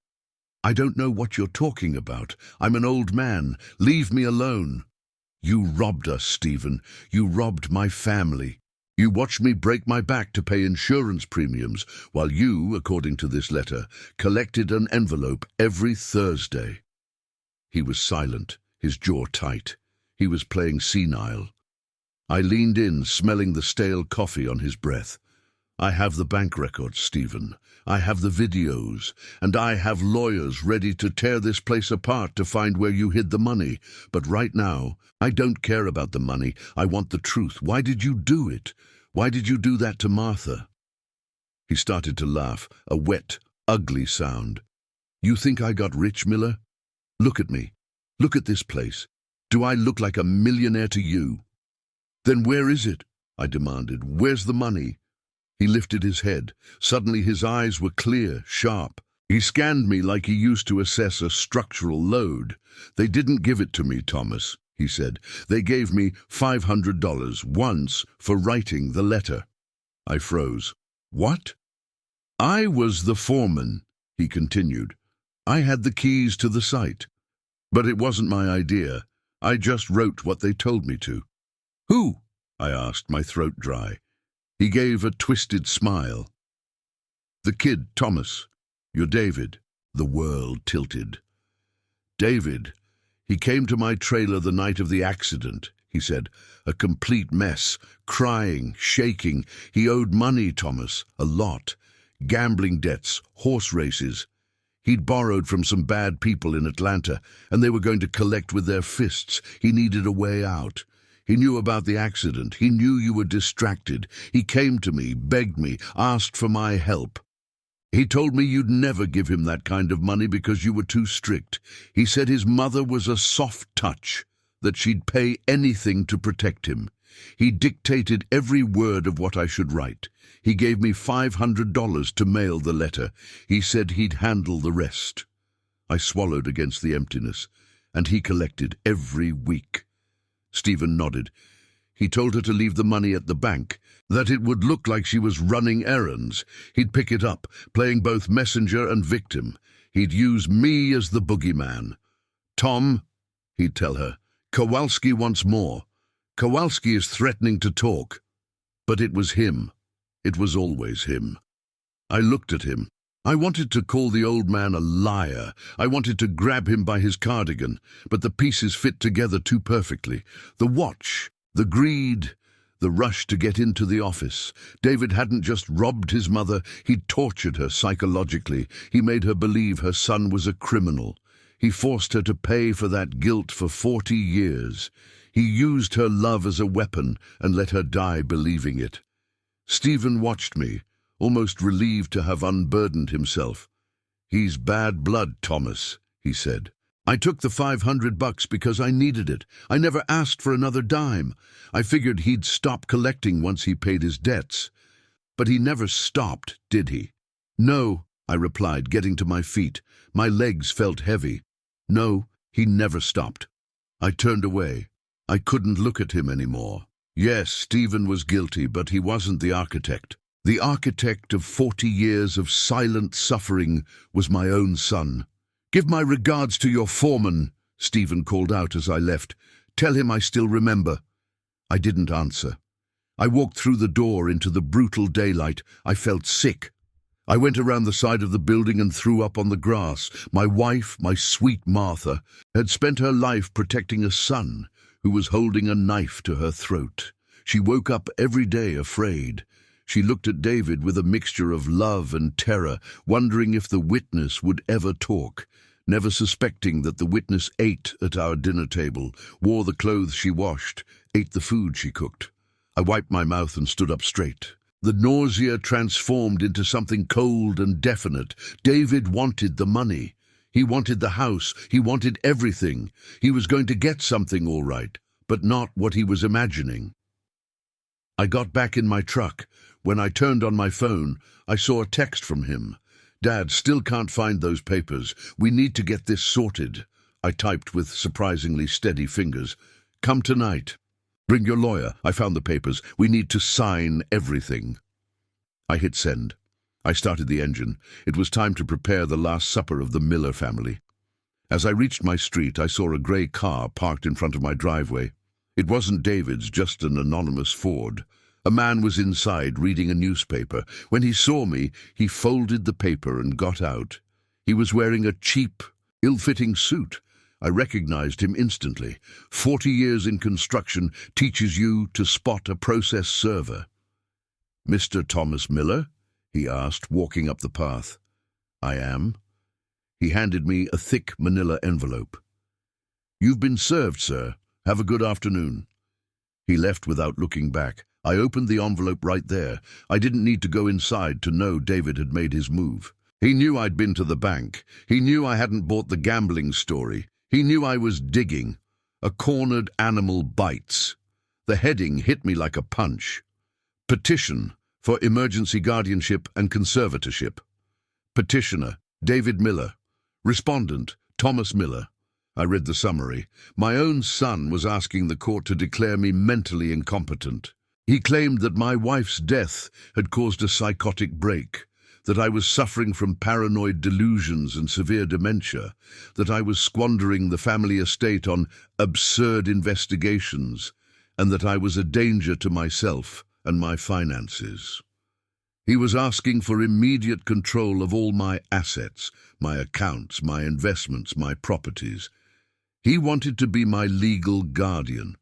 "I don't know what you're talking about. I'm an old man. Leave me alone." "You robbed us, Stephen. You robbed my family. You watched me break my back to pay insurance premiums, while you, according to this letter, collected an envelope every Thursday." He was silent, his jaw tight. He was playing senile. I leaned in, smelling the stale coffee on his breath. "I have the bank records, Stephen. I have the videos, and I have lawyers ready to tear this place apart to find where you hid the money. But right now, I don't care about the money. I want the truth. Why did you do it? Why did you do that to Martha?" He started to laugh, a wet, ugly sound. "You think I got rich, Miller? Look at me. Look at this place. Do I look like a millionaire to you?" "Then where is it?" I demanded. "Where's the money?" He lifted his head. Suddenly his eyes were clear, sharp. He scanned me like he used to assess a structural load. "They didn't give it to me, Thomas," he said. "They gave me $500 once for writing the letter." I froze. "What?" "I was the foreman," he continued. "I had the keys to the site. But it wasn't my idea. I just wrote what they told me to." "Who?" I asked, my throat dry. He gave a twisted smile. "The kid, Thomas. You're David." The world tilted. "David. He came to my trailer the night of the accident," he said. "A complete mess, crying, shaking. He owed money, Thomas, a lot. Gambling debts, horse races. He'd borrowed from some bad people in Atlanta, and they were going to collect with their fists. He needed a way out. He knew about the accident. He knew you were distracted. He came to me, begged me, asked for my help. He told me you'd never give him that kind of money because you were too strict. He said his mother was a soft touch, that she'd pay anything to protect him. He dictated every word of what I should write. He gave me $500 to mail the letter. He said he'd handle the rest." I swallowed against the emptiness. "And he collected every week." Stephen nodded. "He told her to leave the money at the bank, that it would look like she was running errands. He'd pick it up, playing both messenger and victim. He'd use me as the boogeyman. 'Tom,' he'd tell her, 'Kowalski wants more. Kowalski is threatening to talk.' But it was him. It was always him." I looked at him. I wanted to call the old man a liar. I wanted to grab him by his cardigan, but the pieces fit together too perfectly. The watch, the greed, the rush to get into the office. David hadn't just robbed his mother, he'd tortured her psychologically. He made her believe her son was a criminal. He forced her to pay for that guilt for 40 years. He used her love as a weapon and let her die believing it. Stephen watched me, almost relieved to have unburdened himself. "He's bad blood, Thomas," he said. "I took the $500 because I needed it. I never asked for another dime. I figured he'd stop collecting once he paid his debts." "But he never stopped, did he?" "No," I replied, getting to my feet. My legs felt heavy. "No, he never stopped." I turned away. I couldn't look at him anymore. Yes, Stephen was guilty, but he wasn't the architect. The architect of 40 years of silent suffering was my own son. "Give my regards to your foreman," Stephen called out as I left. "Tell him I still remember." I didn't answer. I walked through the door into the brutal daylight. I felt sick. I went around the side of the building and threw up on the grass. My wife, my sweet Martha, had spent her life protecting a son who was holding a knife to her throat. She woke up every day afraid. She looked at David with a mixture of love and terror, wondering if the witness would ever talk, never suspecting that the witness ate at our dinner table, wore the clothes she washed, ate the food she cooked. I wiped my mouth and stood up straight. The nausea transformed into something cold and definite. David wanted the money. He wanted the house. He wanted everything. He was going to get something all right, but not what he was imagining. I got back in my truck. When I turned on my phone, I saw a text from him. "Dad, still can't find those papers. We need to get this sorted." I typed with surprisingly steady fingers. "Come tonight. Bring your lawyer. I found the papers. We need to sign everything." I hit send. I started the engine. It was time to prepare the Last Supper of the Miller family. As I reached my street, I saw a grey car parked in front of my driveway. It wasn't David's, just an anonymous Ford. A man was inside reading a newspaper. When he saw me, he folded the paper and got out. He was wearing a cheap, ill-fitting suit. I recognized him instantly. 40 years in construction teaches you to spot a process server. "Mr. Thomas Miller?" he asked, walking up the path. "I am." He handed me a thick manila envelope. "You've been served, sir. Have a good afternoon." He left without looking back. I opened the envelope right there. I didn't need to go inside to know David had made his move. He knew I'd been to the bank. He knew I hadn't bought the gambling story. He knew I was digging. "A cornered animal bites." The heading hit me like a punch. "Petition for emergency guardianship and conservatorship." Petitioner, David Miller. Respondent, Thomas Miller. I read the summary. My own son was asking the court to declare me mentally incompetent. He claimed that my wife's death had caused a psychotic break, that I was suffering from paranoid delusions and severe dementia, that I was squandering the family estate on absurd investigations, and that I was a danger to myself and my finances. He was asking for immediate control of all my assets, my accounts, my investments, my properties. He wanted to be my legal guardian.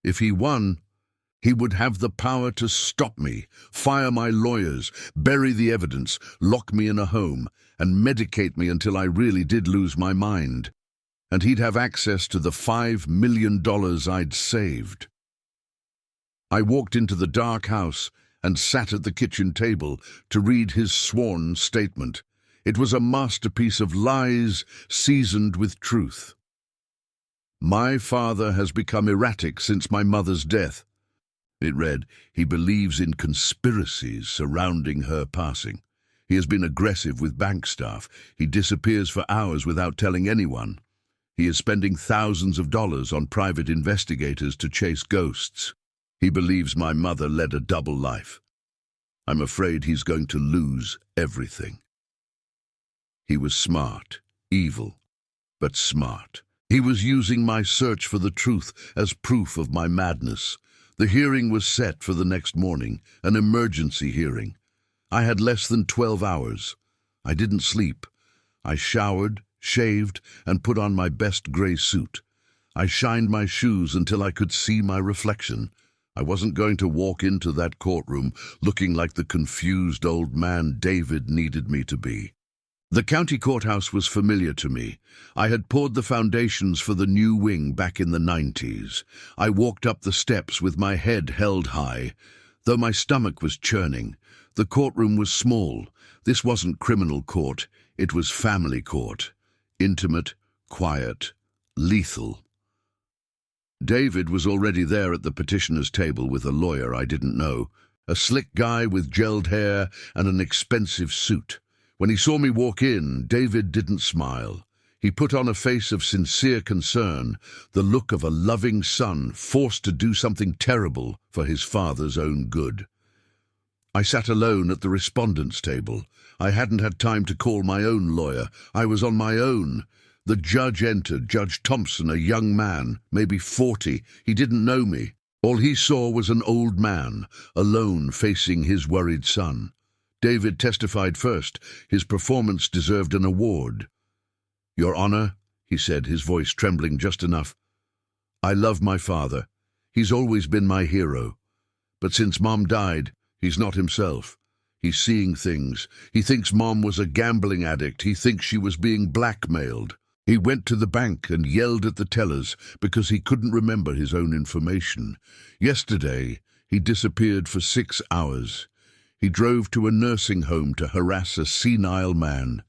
If he won, he would have the power to stop me, fire my lawyers, bury the evidence, lock me in a home, and medicate me until I really did lose my mind. And he'd have access to the $5 million I'd saved. I walked into the dark house and sat at the kitchen table to read his sworn statement. It was a masterpiece of lies seasoned with truth. "My father has become erratic since my mother's death." It read, "He believes in conspiracies surrounding her passing. He has been aggressive with bank staff. He disappears for hours without telling anyone. He is spending thousands of dollars on private investigators to chase ghosts. He believes my mother led a double life. I'm afraid he's going to lose everything." He was smart, evil, but smart. He was using my search for the truth as proof of my madness. The hearing was set for the next morning, an emergency hearing. I had less than 12 hours. I didn't sleep. I showered, shaved, and put on my best gray suit. I shined my shoes until I could see my reflection. I wasn't going to walk into that courtroom looking like the confused old man David needed me to be. The county courthouse was familiar to me. I had poured the foundations for the new wing back in the 90s. I walked up the steps with my head held high. Though my stomach was churning, The courtroom was small. This wasn't criminal court, it was family court. Intimate, quiet, lethal. David was already there at the petitioner's table with a lawyer I didn't know, a slick guy with gelled hair and an expensive suit. When he saw me walk in, David didn't smile. He put on a face of sincere concern, the look of a loving son forced to do something terrible for his father's own good. I sat alone at the respondent's table. I hadn't had time to call my own lawyer. I was on my own. The judge entered, Judge Thompson, a young man, maybe 40. He didn't know me. All he saw was an old man, alone facing his worried son. David testified first. His performance deserved an award. "Your Honor," he said, his voice trembling just enough, "I love my father. He's always been my hero. But since Mom died, he's not himself. He's seeing things. He thinks Mom was a gambling addict. He thinks she was being blackmailed. He went to the bank and yelled at the tellers because he couldn't remember his own information. Yesterday, he disappeared for 6 hours. He drove to a nursing home to harass a senile man.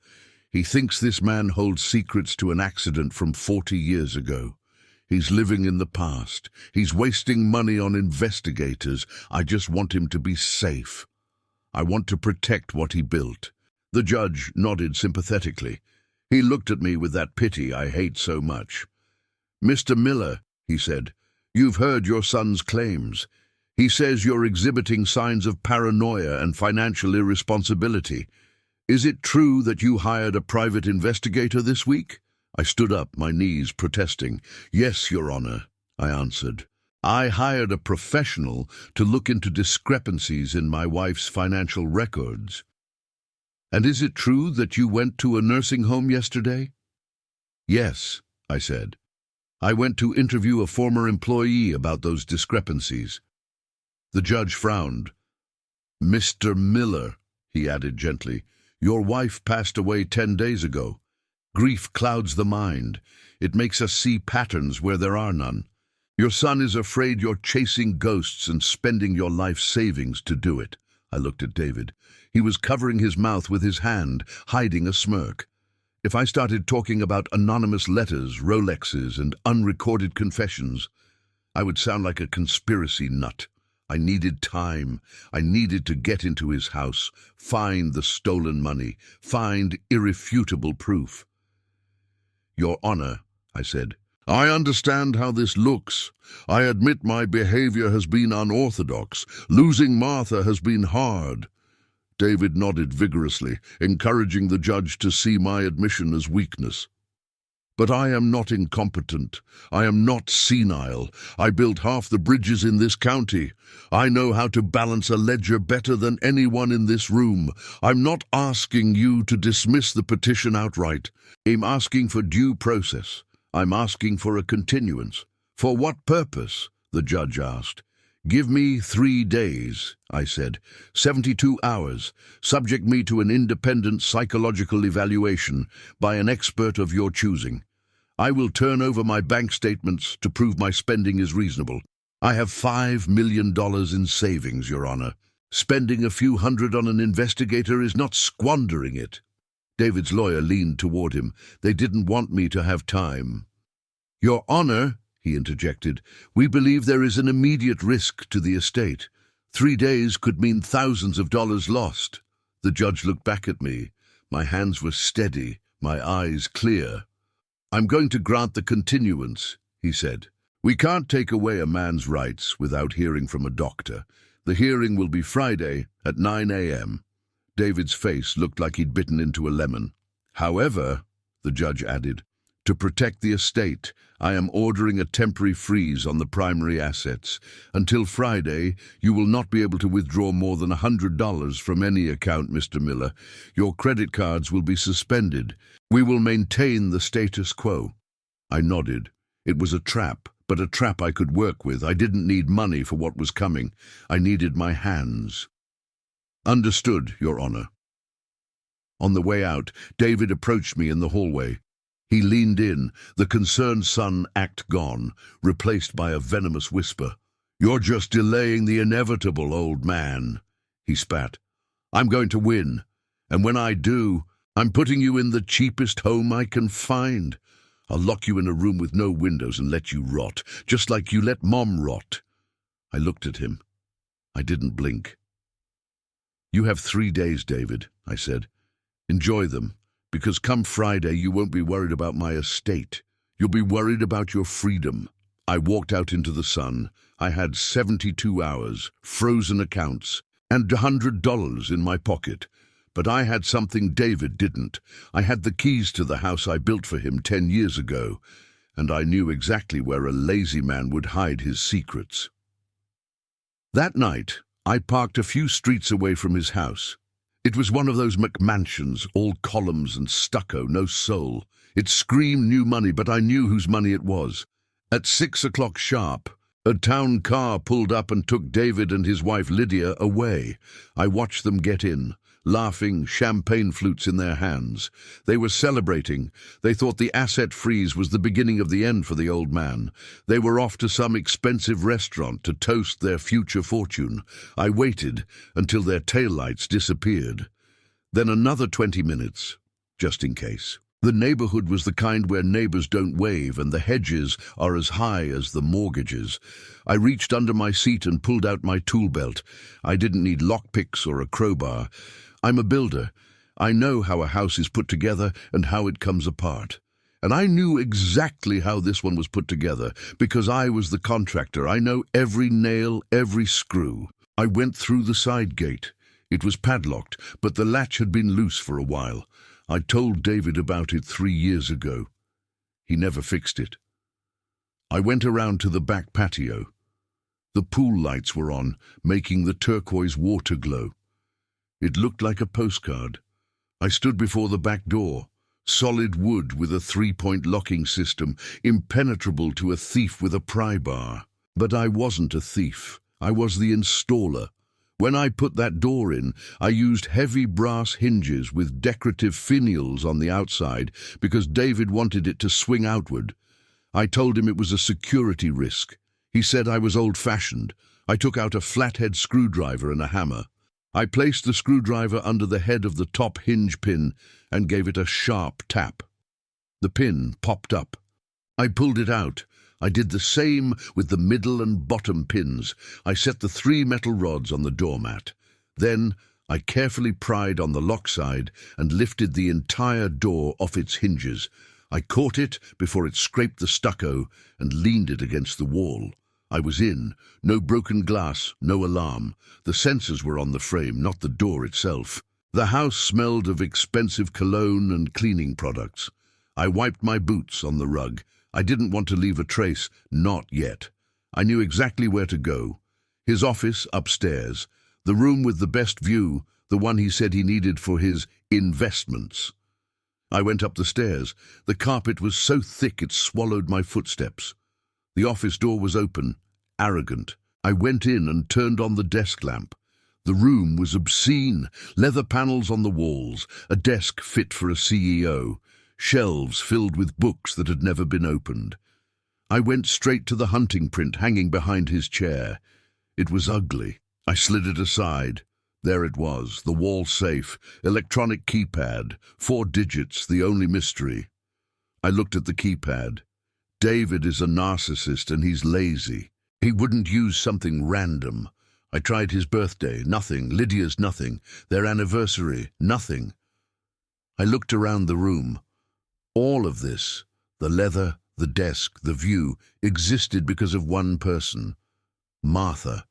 He thinks this man holds secrets to an accident from 40 years ago. He's living in the past. He's wasting money on investigators. I just want him to be safe. I want to protect what he built." The judge nodded sympathetically. He looked at me with that pity I hate so much. "Mr. Miller," he said, "you've heard your son's claims. He says you're exhibiting signs of paranoia and financial irresponsibility. Is it true that you hired a private investigator this week?" I stood up, my knees protesting. "Yes, Your Honor," I answered. "I hired a professional to look into discrepancies in my wife's financial records." "And is it true that you went to a nursing home yesterday?" "Yes," I said. "I went to interview a former employee about those discrepancies." The judge frowned. "Mr. Miller," he added gently, "your wife passed away 10 days ago. Grief clouds the mind. It makes us see patterns where there are none. Your son is afraid you're chasing ghosts and spending your life savings to do it." I looked at David. He was covering his mouth with his hand, hiding a smirk. If I started talking about anonymous letters, Rolexes, and unrecorded confessions, I would sound like a conspiracy nut. I needed time. I needed to get into his house, find the stolen money, find irrefutable proof. "Your Honor," I said, "I understand how this looks. I admit my behavior has been unorthodox. Losing Martha has been hard." David nodded vigorously, encouraging the judge to see my admission as weakness. "But I am not incompetent. I am not senile. I built half the bridges in this county. I know how to balance a ledger better than anyone in this room. I'm not asking you to dismiss the petition outright. I'm asking for due process. I'm asking for a continuance." "For what purpose?" the judge asked. "Give me 3 days," I said. 72 hours. Subject me to an independent psychological evaluation by an expert of your choosing. I will turn over my bank statements to prove my spending is reasonable. I have $5 million in savings, Your Honor. Spending a few hundred on an investigator is not squandering it." David's lawyer leaned toward him. They didn't want me to have time. "Your Honor," he interjected, "we believe there is an immediate risk to the estate. 3 days could mean thousands of dollars lost." The judge looked back at me. My hands were steady, my eyes clear. "I'm going to grant the continuance," he said. "We can't take away a man's rights without hearing from a doctor. The hearing will be Friday at 9 a.m. David's face looked like he'd bitten into a lemon. "However," the judge added, "to protect the estate, I am ordering a temporary freeze on the primary assets. Until Friday, you will not be able to withdraw more than $100 from any account, Mr. Miller. Your credit cards will be suspended. We will maintain the status quo." I nodded. It was a trap, but a trap I could work with. I didn't need money for what was coming. I needed my hands. "Understood, Your Honor." On the way out, David approached me in the hallway. He leaned in, the concerned son act gone, replaced by a venomous whisper. "You're just delaying the inevitable, old man," he spat. I'm going to win. And when I do, I'm putting you in the cheapest home I can find. I'll lock you in a room with no windows and let you rot, just like you let Mom rot." I looked at him. I didn't blink. "You have 3 days, David," I said. "Enjoy them, because come Friday you won't be worried about my estate. You'll be worried about your freedom." I walked out into the sun. I had 72 hours, frozen accounts, and $100 in my pocket. But I had something David didn't. I had the keys to the house I built for him 10 years ago, and I knew exactly where a lazy man would hide his secrets. That night, I parked a few streets away from his house. It was one of those McMansions, all columns and stucco, no soul. It screamed new money, but I knew whose money it was. At 6 o'clock sharp, a town car pulled up and took David and his wife Lydia away. I watched them get in, laughing, champagne flutes in their hands. They were celebrating. They thought the asset freeze was the beginning of the end for the old man. They were off to some expensive restaurant to toast their future fortune. I waited until their taillights disappeared. Then another 20 minutes, just in case. The neighborhood was the kind where neighbors don't wave and the hedges are as high as the mortgages. I reached under my seat and pulled out my tool belt. I didn't need lockpicks or a crowbar. I'm a builder. I know how a house is put together and how it comes apart. And I knew exactly how this one was put together because I was the contractor. I know every nail, every screw. I went through the side gate. It was padlocked, but the latch had been loose for a while. I told David about it 3 years ago. He never fixed it. I went around to the back patio. The pool lights were on, making the turquoise water glow. It looked like a postcard. I stood before the back door, solid wood with a 3-point locking system, impenetrable to a thief with a pry bar. But I wasn't a thief. I was the installer. When I put that door in, I used heavy brass hinges with decorative finials on the outside because David wanted it to swing outward. I told him it was a security risk. He said I was old-fashioned. I took out a flathead screwdriver and a hammer. I placed the screwdriver under the head of the top hinge pin and gave it a sharp tap. The pin popped up. I pulled it out. I did the same with the middle and bottom pins. I set the 3 metal rods on the doormat. Then I carefully pried on the lock side and lifted the entire door off its hinges. I caught it before it scraped the stucco and leaned it against the wall. I was in. No broken glass, no alarm. The sensors were on the frame, not the door itself. The house smelled of expensive cologne and cleaning products. I wiped my boots on the rug. I didn't want to leave a trace, not yet. I knew exactly where to go. His office upstairs, the room with the best view, the one he said he needed for his investments. I went up the stairs. The carpet was so thick it swallowed my footsteps. The office door was open, arrogant. I went in and turned on the desk lamp. The room was obscene, leather panels on the walls, a desk fit for a CEO. Shelves filled with books that had never been opened. I went straight to the hunting print hanging behind his chair. It was ugly. I slid it aside. There it was, the wall safe, electronic keypad, 4 digits, the only mystery. I looked at the keypad. David is a narcissist and he's lazy. He wouldn't use something random. I tried his birthday, nothing. Lydia's, nothing. Their anniversary, nothing. I looked around the room. All of this, the leather, the desk, the view, existed because of one person, Martha.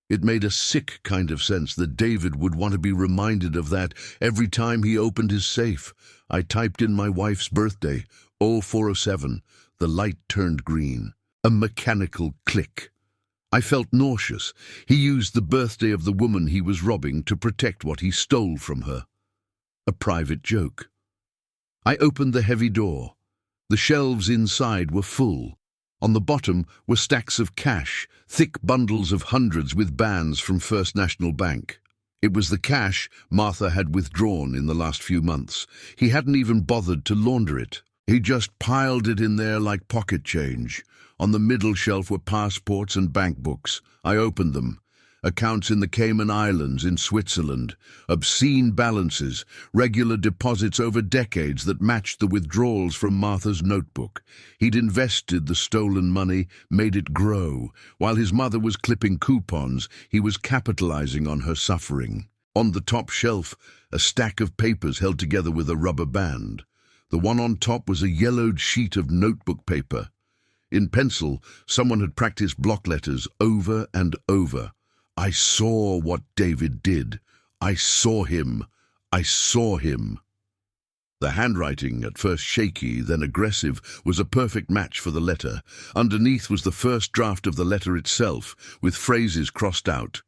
It made a sick kind of sense that David would want to be reminded of that every time he opened his safe. I typed in my wife's birthday, 0407. The light turned green. A mechanical click. I felt nauseous. He used the birthday of the woman he was robbing to protect what he stole from her. A private joke. I opened the heavy door. The shelves inside were full. On the bottom were stacks of cash, thick bundles of hundreds with bands from First National Bank. It was the cash Martha had withdrawn in the last few months. He hadn't even bothered to launder it. He just piled it in there like pocket change. On the middle shelf were passports and bank books. I opened them. accounts in the Cayman Islands, in Switzerland, obscene balances, regular deposits over decades that matched the withdrawals from Martha's notebook. He'd invested the stolen money, made it grow. While his mother was clipping coupons, he was capitalizing on her suffering. On the top shelf, a stack of papers held together with a rubber band. The one on top was a yellowed sheet of notebook paper. In pencil, someone had practiced block letters over and over. I saw what David did. I saw him. I saw him. The handwriting, at first shaky, then aggressive, was a perfect match for the letter. Underneath was the first draft of the letter itself, with phrases crossed out.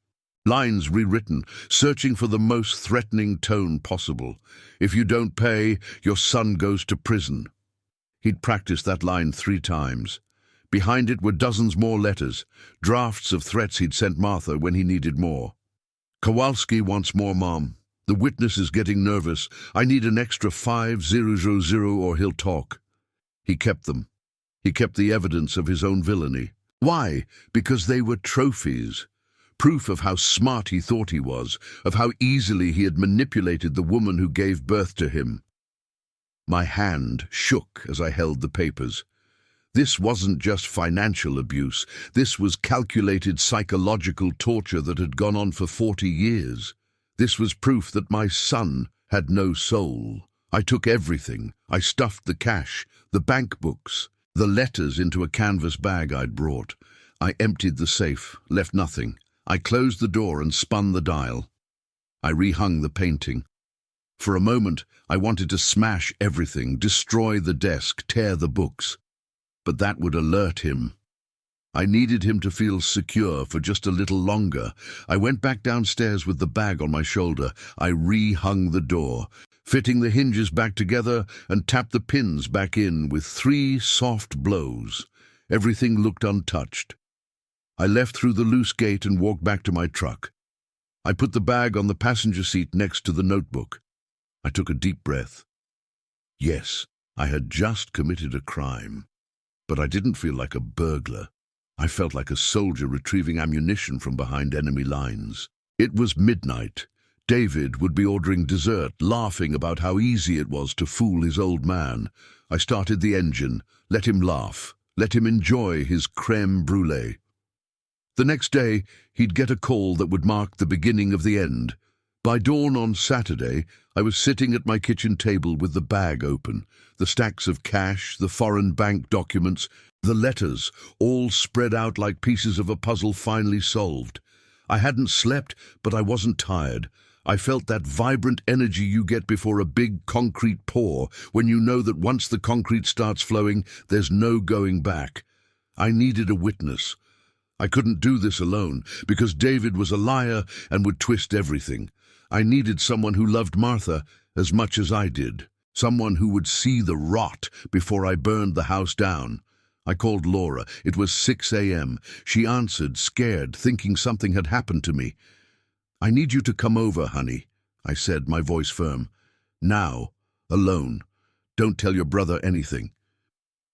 Lines rewritten, searching for the most threatening tone possible. If you don't pay, your son goes to prison. He'd practiced that line 3 times. Behind it were dozens more letters, drafts of threats he'd sent Martha when he needed more. Kowalski wants more, Mom. The witness is getting nervous. I need an extra 5,000 or he'll talk. He kept them. He kept the evidence of his own villainy. Why? Because they were trophies. Proof of how smart he thought he was, of how easily he had manipulated the woman who gave birth to him. My hand shook as I held the papers. This wasn't just financial abuse. This was calculated psychological torture that had gone on for 40 years. This was proof that my son had no soul. I took everything. I stuffed the cash, the bank books, the letters into a canvas bag I'd brought. I emptied the safe, left nothing. I closed the door and spun the dial. I rehung the painting. For a moment, I wanted to smash everything, destroy the desk, tear the books. But that would alert him. I needed him to feel secure for just a little longer. I went back downstairs with the bag on my shoulder. I rehung the door, fitting the hinges back together and tapped the pins back in with 3 soft blows. Everything looked untouched. I left through the loose gate and walked back to my truck. I put the bag on the passenger seat next to the notebook. I took a deep breath. Yes, I had just committed a crime. But I didn't feel like a burglar. I felt like a soldier retrieving ammunition from behind enemy lines. It was midnight. David would be ordering dessert, laughing about how easy it was to fool his old man. I started the engine, let him laugh, let him enjoy his crème brûlée. The next day, he'd get a call that would mark the beginning of the end. By dawn on Saturday, I was sitting at my kitchen table with the bag open, the stacks of cash, the foreign bank documents, the letters, all spread out like pieces of a puzzle finally solved. I hadn't slept, but I wasn't tired. I felt that vibrant energy you get before a big concrete pour, when you know that once the concrete starts flowing, there's no going back. I needed a witness. I couldn't do this alone, because David was a liar and would twist everything. I needed someone who loved Martha as much as I did, someone who would see the rot before I burned the house down. I called Laura. It was 6 a.m. She answered, scared, thinking something had happened to me. I need you to come over, honey, I said, my voice firm. Now, alone. Don't tell your brother anything.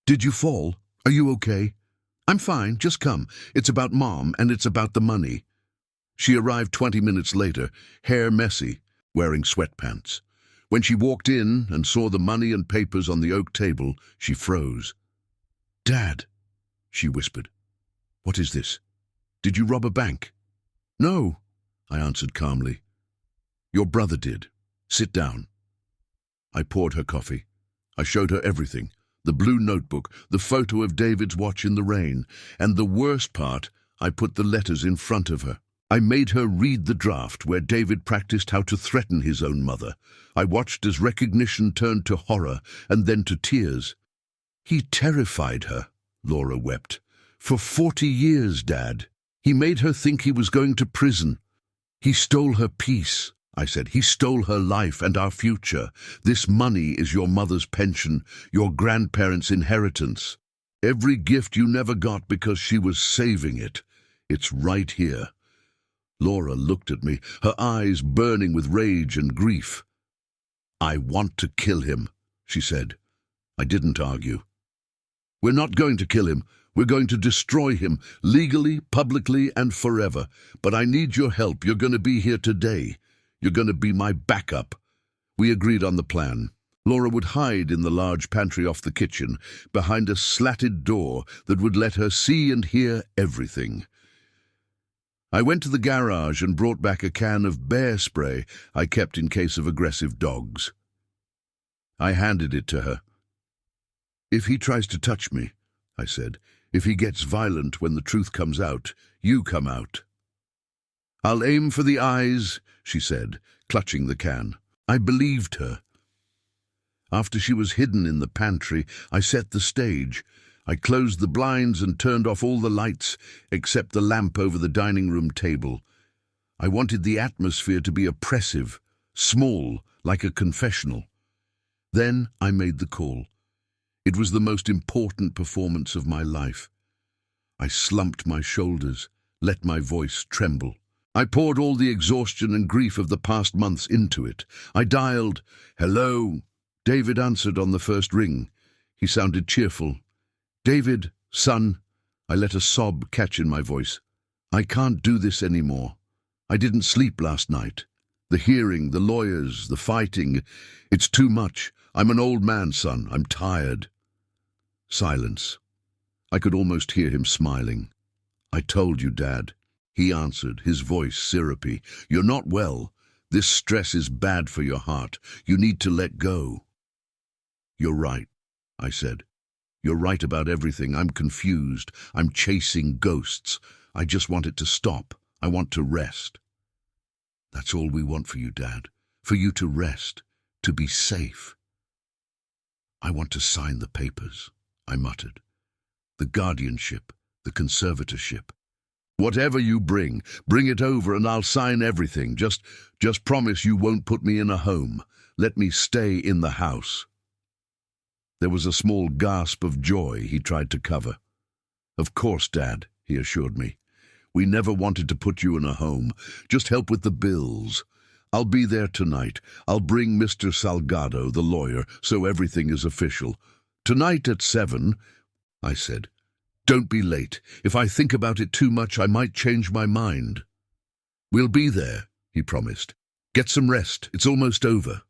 Did you fall? Are you okay? I'm fine, just come. It's about Mom and it's about the money. She arrived 20 minutes later, hair messy, wearing sweatpants. When she walked in and saw the money and papers on the oak table, she froze. Dad, she whispered. What is this? Did you rob a bank? No, I answered calmly. Your brother did. Sit down. I poured her coffee. I showed her everything. The blue notebook, the photo of David's watch in the rain, and the worst part, I put the letters in front of her. I made her read the draft where David practiced how to threaten his own mother. I watched as recognition turned to horror and then to tears. He terrified her, Laura wept. For 40 years, Dad. He made her think he was going to prison. He stole her peace, I said. He stole her life and our future. This money is your mother's pension, your grandparents' inheritance. Every gift you never got because she was saving it. It's right here. Laura looked at me, her eyes burning with rage and grief. I want to kill him, she said. I didn't argue. We're not going to kill him. We're going to destroy him, legally, publicly, and forever. But I need your help. You're going to be here today. You're going to be my backup." We agreed on the plan. Laura would hide in the large pantry off the kitchen, behind a slatted door that would let her see and hear everything. I went to the garage and brought back a can of bear spray I kept in case of aggressive dogs. I handed it to her. "If he tries to touch me," I said, "if he gets violent when the truth comes out, you come out." "I'll aim for the eyes," she said, clutching the can. I believed her. After she was hidden in the pantry, I set the stage. I closed the blinds and turned off all the lights except the lamp over the dining room table. I wanted the atmosphere to be oppressive, small, like a confessional. Then I made the call. It was the most important performance of my life. I slumped my shoulders, let my voice tremble. I poured all the exhaustion and grief of the past months into it. I dialed, "Hello." David answered on the first ring. He sounded cheerful. "David, son." I let a sob catch in my voice. "I can't do this anymore. I didn't sleep last night. The hearing, the lawyers, the fighting. It's too much. I'm an old man, son. I'm tired." Silence. I could almost hear him smiling. "I told you, Dad." He answered, his voice syrupy. "You're not well. This stress is bad for your heart. You need to let go." "You're right," I said. "You're right about everything. I'm confused. I'm chasing ghosts. I just want it to stop. I want to rest." "That's all we want for you, Dad. For you to rest. To be safe." "I want to sign the papers," I muttered. "The guardianship, the conservatorship. Whatever you bring it over and I'll sign everything. Just promise you won't put me in a home. Let me stay in the house." There was a small gasp of joy he tried to cover. "Of course, Dad," he assured me. "We never wanted to put you in a home. Just help with the bills. I'll be there tonight. I'll bring Mr. Salgado, the lawyer, so everything is official. Tonight at 7, I said. "Don't be late. If I think about it too much, I might change my mind." "We'll be there," he promised. "Get some rest. It's almost over."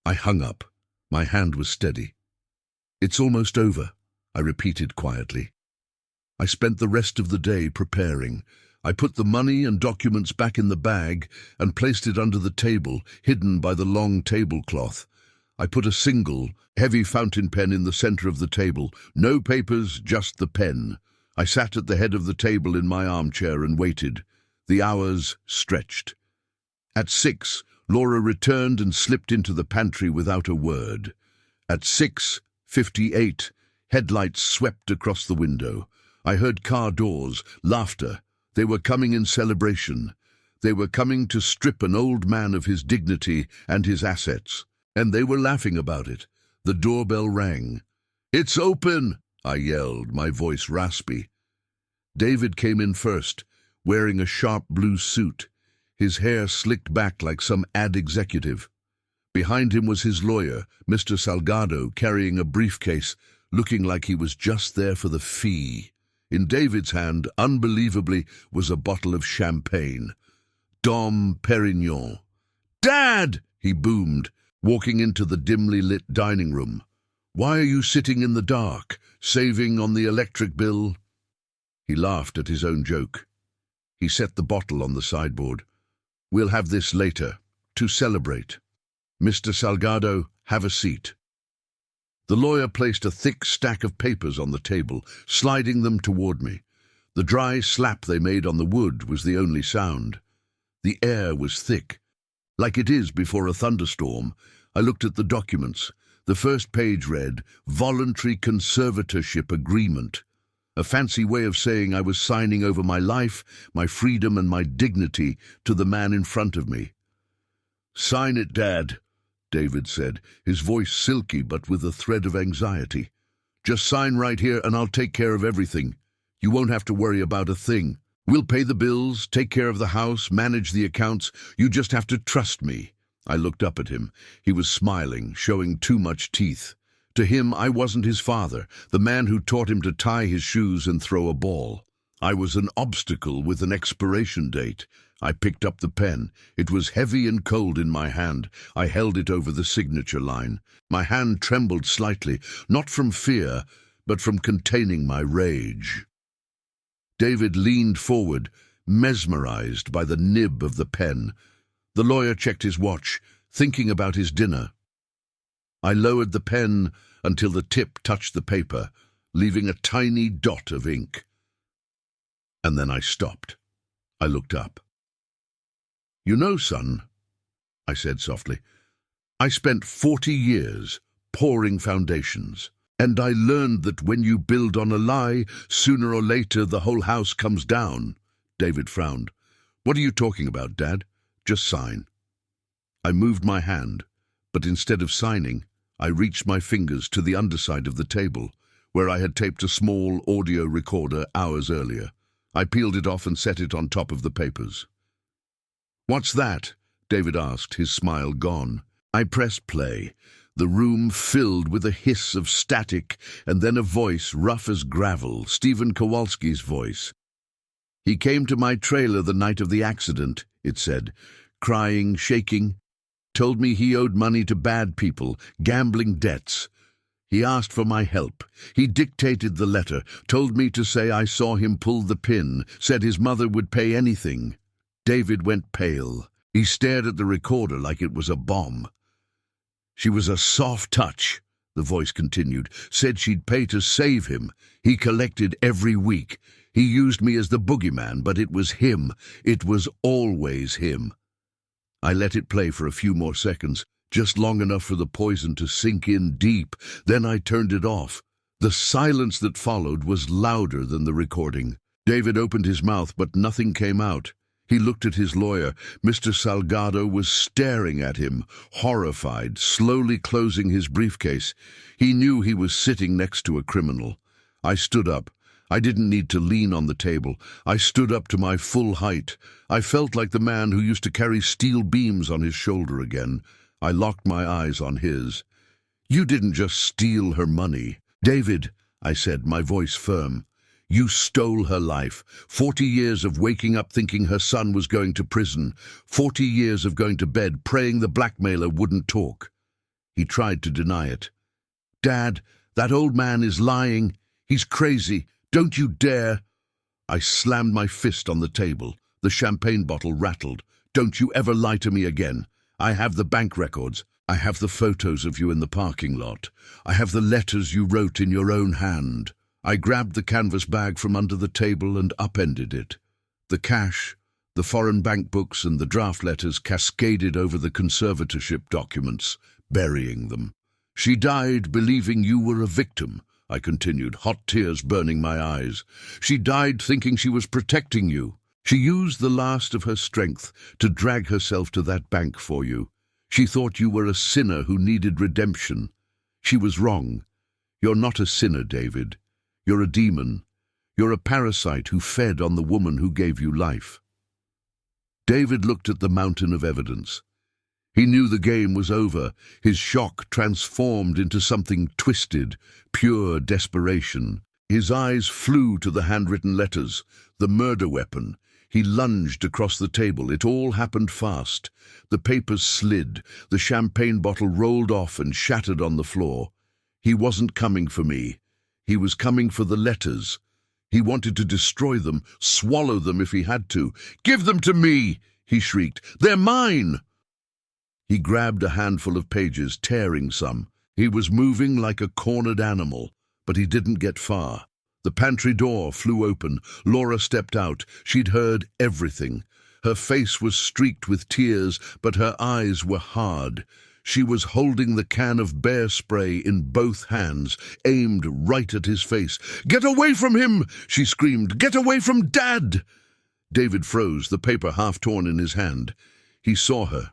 I hung up. My hand was steady. "It's almost over," I repeated quietly. I spent the rest of the day preparing. I put the money and documents back in the bag and placed it under the table, hidden by the long tablecloth. I put a single, heavy fountain pen in the center of the table. No papers, just the pen. I sat at the head of the table in my armchair and waited. The hours stretched. At 6, Laura returned and slipped into the pantry without a word. At 6:58, headlights swept across the window. I heard car doors, laughter. They were coming in celebration. They were coming to strip an old man of his dignity and his assets. And they were laughing about it. The doorbell rang. "It's open!" I yelled, my voice raspy. David came in first, wearing a sharp blue suit, his hair slicked back like some ad executive. Behind him was his lawyer, Mr. Salgado, carrying a briefcase, looking like he was just there for the fee. In David's hand, unbelievably, was a bottle of champagne. Dom Perignon. "Dad!" he boomed, walking into the dimly lit dining room. "Why are you sitting in the dark, saving on the electric bill?" He laughed at his own joke. He set the bottle on the sideboard. "We'll have this later, to celebrate. Mr. Salgado, have a seat." The lawyer placed a thick stack of papers on the table, sliding them toward me. The dry slap they made on the wood was the only sound. The air was thick. Like it is before a thunderstorm, I looked at the documents. The first page read, "Voluntary Conservatorship Agreement," a fancy way of saying I was signing over my life, my freedom, and my dignity to the man in front of me. "Sign it, Dad," David said, his voice silky but with a thread of anxiety. "Just sign right here and I'll take care of everything. You won't have to worry about a thing. We'll pay the bills, take care of the house, manage the accounts. You just have to trust me." I looked up at him. He was smiling, showing too much teeth. To him, I wasn't his father, the man who taught him to tie his shoes and throw a ball. I was an obstacle with an expiration date. I picked up the pen. It was heavy and cold in my hand. I held it over the signature line. My hand trembled slightly, not from fear, but from containing my rage. David leaned forward, mesmerized by the nib of the pen. The lawyer checked his watch, thinking about his dinner. I lowered the pen until the tip touched the paper, leaving a tiny dot of ink. And then I stopped. I looked up. "You know, son," I said softly, "I spent 40 years pouring foundations, and I learned that when you build on a lie, sooner or later the whole house comes down." David frowned. "What are you talking about, Dad? Just sign." I moved my hand, but instead of signing, I reached my fingers to the underside of the table, where I had taped a small audio recorder hours earlier. I peeled it off and set it on top of the papers. "What's that?" David asked, his smile gone. I pressed play. The room filled with a hiss of static, and then a voice rough as gravel, Stephen Kowalski's voice. "He came to my trailer the night of the accident," it said, crying, shaking. "Told me he owed money to bad people, gambling debts. He asked for my help. He dictated the letter, told me to say I saw him pull the pin, said his mother would pay anything." David went pale. He stared at the recorder like it was a bomb. "She was a soft touch," the voice continued. "Said she'd pay to save him. He collected every week. He used me as the boogeyman, but it was him. It was always him." I let it play for a few more seconds, just long enough for the poison to sink in deep. Then I turned it off. The silence that followed was louder than the recording. David opened his mouth, but nothing came out. He looked at his lawyer. Mr. Salgado was staring at him, horrified, slowly closing his briefcase. He knew he was sitting next to a criminal. I stood up. I didn't need to lean on the table. I stood up to my full height. I felt like the man who used to carry steel beams on his shoulder again. I locked my eyes on his. "You didn't just steal her money. David," I said, my voice firm. "You stole her life. 40 years of waking up thinking her son was going to prison. 40 years of going to bed praying the blackmailer wouldn't talk." He tried to deny it. "Dad, that old man is lying. He's crazy. Don't you dare." I slammed my fist on the table. The champagne bottle rattled. "Don't you ever lie to me again. I have the bank records. I have the photos of you in the parking lot. I have the letters you wrote in your own hand." I grabbed the canvas bag from under the table and upended it. The cash, the foreign bank books and the draft letters cascaded over the conservatorship documents, burying them. "She died believing you were a victim," I continued, hot tears burning my eyes. "She died thinking she was protecting you. She used the last of her strength to drag herself to that bank for you. She thought you were a sinner who needed redemption. She was wrong. You're not a sinner, David. You're a demon. You're a parasite who fed on the woman who gave you life." David looked at the mountain of evidence. He knew the game was over. His shock transformed into something twisted, pure desperation. His eyes flew to the handwritten letters, the murder weapon. He lunged across the table. It all happened fast. The papers slid. The champagne bottle rolled off and shattered on the floor. He wasn't coming for me. He was coming for the letters. He wanted to destroy them, swallow them if he had to. "Give them to me!" he shrieked. "They're mine!" He grabbed a handful of pages, tearing some. He was moving like a cornered animal, but he didn't get far. The pantry door flew open. Laura stepped out. She'd heard everything. Her face was streaked with tears, but her eyes were hard. She was holding the can of bear spray in both hands, aimed right at his face. "Get away from him!" she screamed. "Get away from Dad!" David froze, the paper half torn in his hand. He saw her.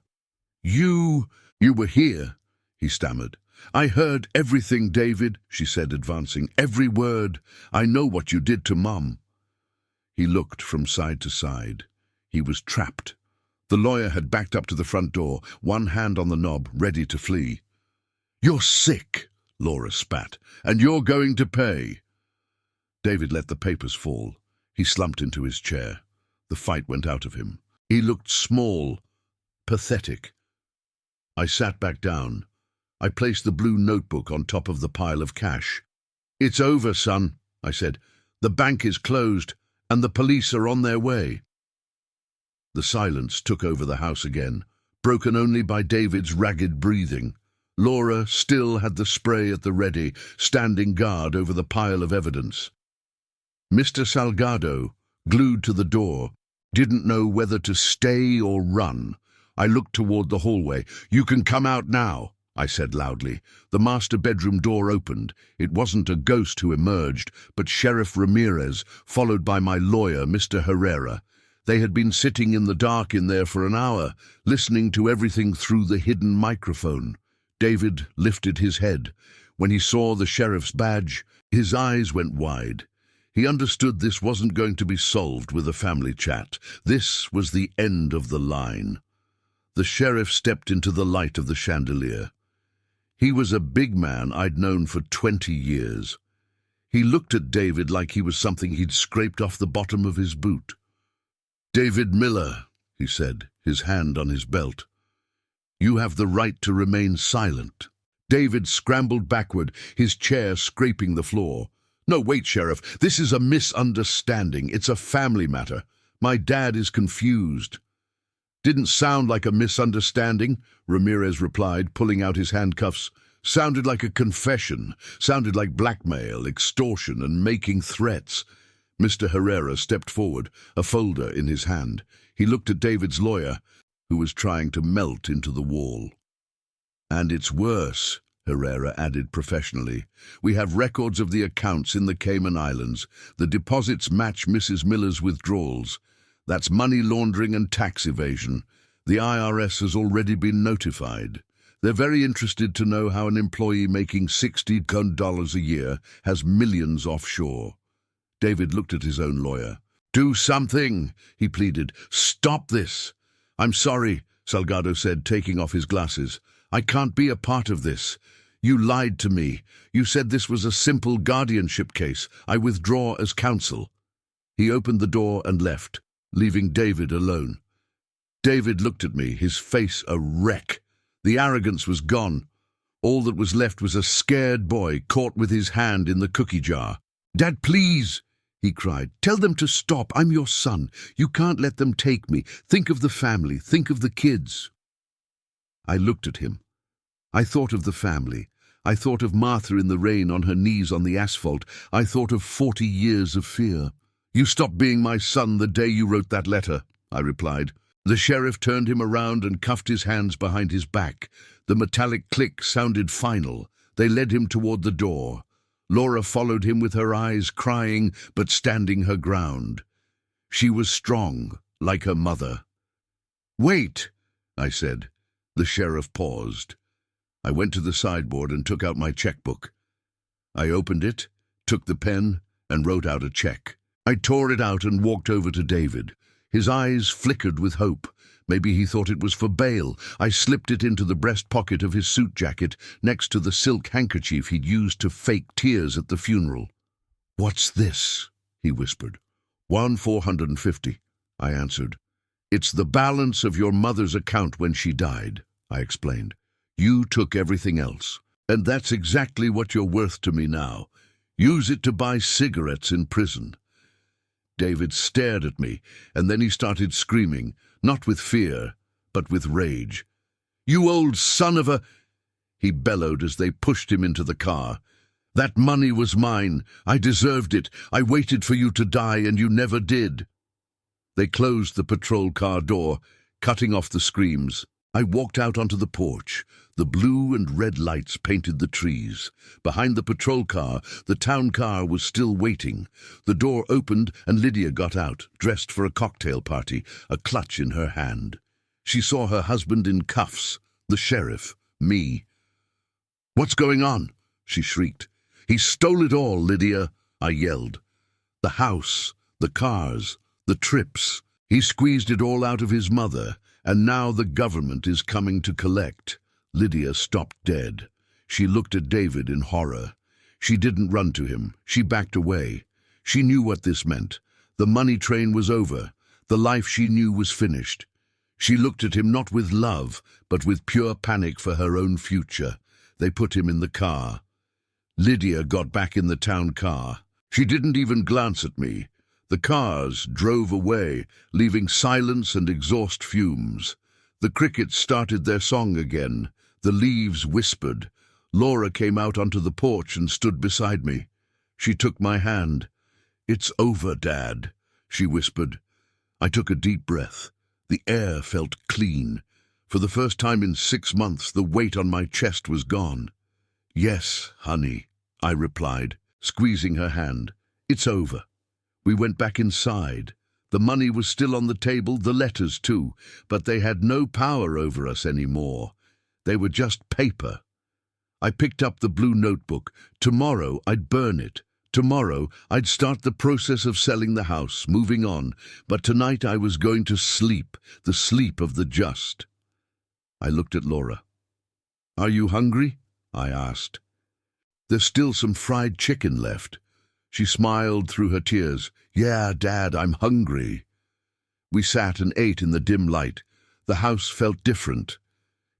You were here," he stammered. "I heard everything, David," she said, advancing. "Every word. I know what you did to Mom." He looked from side to side. He was trapped. The lawyer had backed up to the front door, one hand on the knob, ready to flee. "You're sick," Laura spat. "And you're going to pay." David let the papers fall. He slumped into his chair. The fight went out of him. He looked small, pathetic. I sat back down. I placed the blue notebook on top of the pile of cash. "It's over, son," I said. "The bank is closed, and the police are on their way." The silence took over the house again, broken only by David's ragged breathing. Laura still had the spray at the ready, standing guard over the pile of evidence. Mr. Salgado, glued to the door, didn't know whether to stay or run. I looked toward the hallway. "You can come out now," I said loudly. The master bedroom door opened. It wasn't a ghost who emerged, but Sheriff Ramirez, followed by my lawyer, Mr. Herrera. They had been sitting in the dark in there for an hour, listening to everything through the hidden microphone. David lifted his head. When he saw the sheriff's badge, his eyes went wide. He understood this wasn't going to be solved with a family chat. This was the end of the line. The sheriff stepped into the light of the chandelier. He was a big man I'd known for 20 years. He looked at David like he was something he'd scraped off the bottom of his boot. "David Miller," he said, his hand on his belt. "You have the right to remain silent." David scrambled backward, his chair scraping the floor. "No, wait, Sheriff. This is a misunderstanding. It's a family matter. My dad is confused." "Didn't sound like a misunderstanding," Ramirez replied, pulling out his handcuffs. "Sounded like a confession. Sounded like blackmail, extortion, and making threats." Mr. Herrera stepped forward, a folder in his hand. He looked at David's lawyer, who was trying to melt into the wall. "And it's worse," Herrera added professionally. "We have records of the accounts in the Cayman Islands. The deposits match Mrs. Miller's withdrawals. That's money laundering and tax evasion. The IRS has already been notified. They're very interested to know how an employee making $60 a year has millions offshore." David looked at his own lawyer. "Do something," he pleaded. "Stop this." "I'm sorry," Salgado said, taking off his glasses. "I can't be a part of this. You lied to me. You said this was a simple guardianship case. I withdraw as counsel." He opened the door and left, leaving David alone. David looked at me, his face a wreck. The arrogance was gone. All that was left was a scared boy caught with his hand in the cookie jar. "Dad, please!" he cried. "Tell them to stop. I'm your son. You can't let them take me. Think of the family. Think of the kids." I looked at him. I thought of the family. I thought of Martha in the rain on her knees on the asphalt. I thought of 40 years of fear. "You stopped being my son the day you wrote that letter," I replied. The sheriff turned him around and cuffed his hands behind his back. The metallic click sounded final. They led him toward the door. Laura followed him with her eyes crying, but standing her ground. She was strong, like her mother. "Wait," I said. The sheriff paused. I went to the sideboard and took out my checkbook. I opened it, took the pen, and wrote out a check. I tore it out and walked over to David. His eyes flickered with hope. Maybe he thought it was for bail. I slipped it into the breast pocket of his suit jacket, next to the silk handkerchief he'd used to fake tears at the funeral. "What's this?" he whispered. $1,450, I answered. "It's the balance of your mother's account when she died," I explained. "You took everything else, and that's exactly what you're worth to me now. Use it to buy cigarettes in prison." David stared at me, and then he started screaming, not with fear, but with rage. "You old son of a—" he bellowed as they pushed him into the car. "That money was mine. I deserved it. I waited for you to die, and you never did." They closed the patrol car door, cutting off the screams. I walked out onto the porch. The blue and red lights painted the trees. Behind the patrol car, the town car was still waiting. The door opened and Lydia got out, dressed for a cocktail party, a clutch in her hand. She saw her husband in cuffs, the sheriff, me. "What's going on?" she shrieked. "He stole it all, Lydia," I yelled. "The house, the cars, the trips. He squeezed it all out of his mother, and now the government is coming to collect." Lydia stopped dead. She looked at David in horror. She didn't run to him. She backed away. She knew what this meant. The money train was over. The life she knew was finished. She looked at him not with love, but with pure panic for her own future. They put him in the car. Lydia got back in the town car. She didn't even glance at me. The cars drove away, leaving silence and exhaust fumes. The crickets started their song again. The leaves whispered. Laura came out onto the porch and stood beside me. She took my hand. "It's over, Dad," she whispered. I took a deep breath. The air felt clean. For the first time in 6 months, the weight on my chest was gone. "Yes, honey," I replied, squeezing her hand. "It's over." We went back inside. The money was still on the table, the letters too, but they had no power over us anymore. They were just paper. I picked up the blue notebook. Tomorrow I'd burn it. Tomorrow I'd start the process of selling the house, moving on, but tonight I was going to sleep, the sleep of the just. I looked at Laura. "Are you hungry?" I asked. "There's still some fried chicken left." She smiled through her tears. "Yeah, Dad, I'm hungry." We sat and ate in the dim light. The house felt different.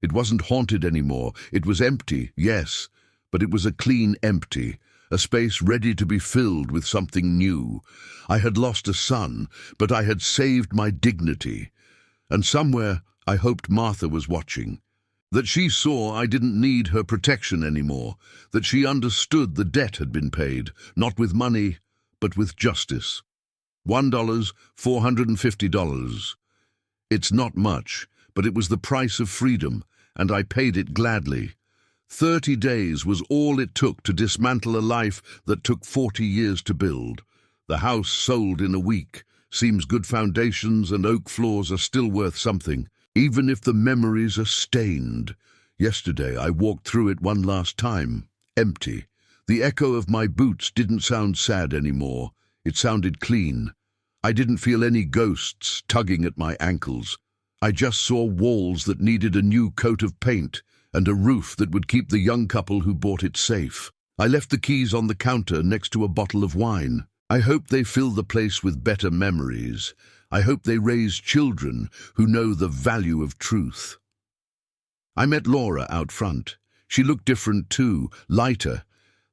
It wasn't haunted anymore. It was empty, yes, but it was a clean empty, a space ready to be filled with something new. I had lost a son, but I had saved my dignity. And somewhere I hoped Martha was watching. That she saw I didn't need her protection anymore, that she understood the debt had been paid, not with money, but with justice. $1,450. It's not much, but it was the price of freedom, and I paid it gladly. 30 days was all it took to dismantle a life that took 40 years to build. The house sold in a week. Seems good foundations and oak floors are still worth something, even if the memories are stained. Yesterday I walked through it one last time, empty. The echo of my boots didn't sound sad anymore. It sounded clean. I didn't feel any ghosts tugging at my ankles. I just saw walls that needed a new coat of paint and a roof that would keep the young couple who bought it safe. I left the keys on the counter next to a bottle of wine. I hope they fill the place with better memories. I hope they raise children who know the value of truth. I met Laura out front. She looked different too, lighter.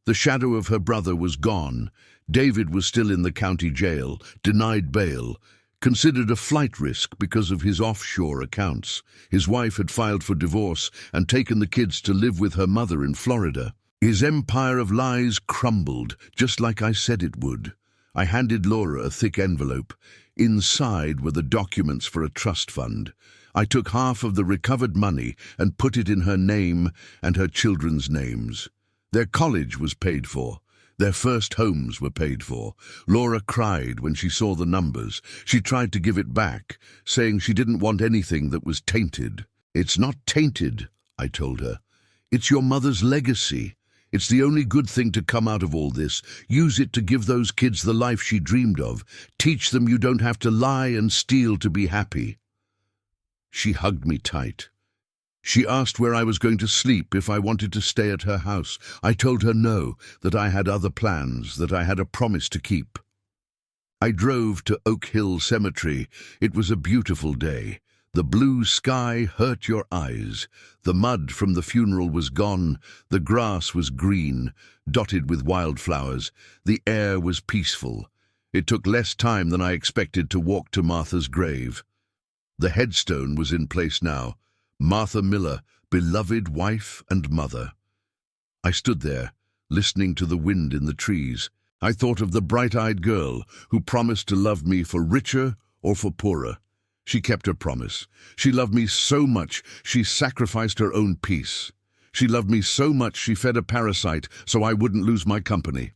The shadow of her brother was gone. David was still in the county jail, denied bail, considered a flight risk because of his offshore accounts. His wife had filed for divorce and taken the kids to live with her mother in Florida. His empire of lies crumbled, just like I said it would. I handed Laura a thick envelope. Inside were the documents for a trust fund. I took half of the recovered money and put it in her name and her children's names. Their college was paid for. Their first homes were paid for. Laura cried when she saw the numbers. She tried to give it back, saying she didn't want anything that was tainted. "It's not tainted," I told her. "It's your mother's legacy. It's the only good thing to come out of all this. Use it to give those kids the life she dreamed of. Teach them you don't have to lie and steal to be happy." She hugged me tight. She asked where I was going to sleep, if I wanted to stay at her house. I told her no, that I had other plans, that I had a promise to keep. I drove to Oak Hill Cemetery. It was a beautiful day. The blue sky hurt your eyes. The mud from the funeral was gone. The grass was green, dotted with wildflowers. The air was peaceful. It took less time than I expected to walk to Martha's grave. The headstone was in place now. Martha Miller, beloved wife and mother. I stood there, listening to the wind in the trees. I thought of the bright-eyed girl who promised to love me for richer or for poorer. She kept her promise. She loved me so much she sacrificed her own peace. She loved me so much she fed a parasite so I wouldn't lose my company.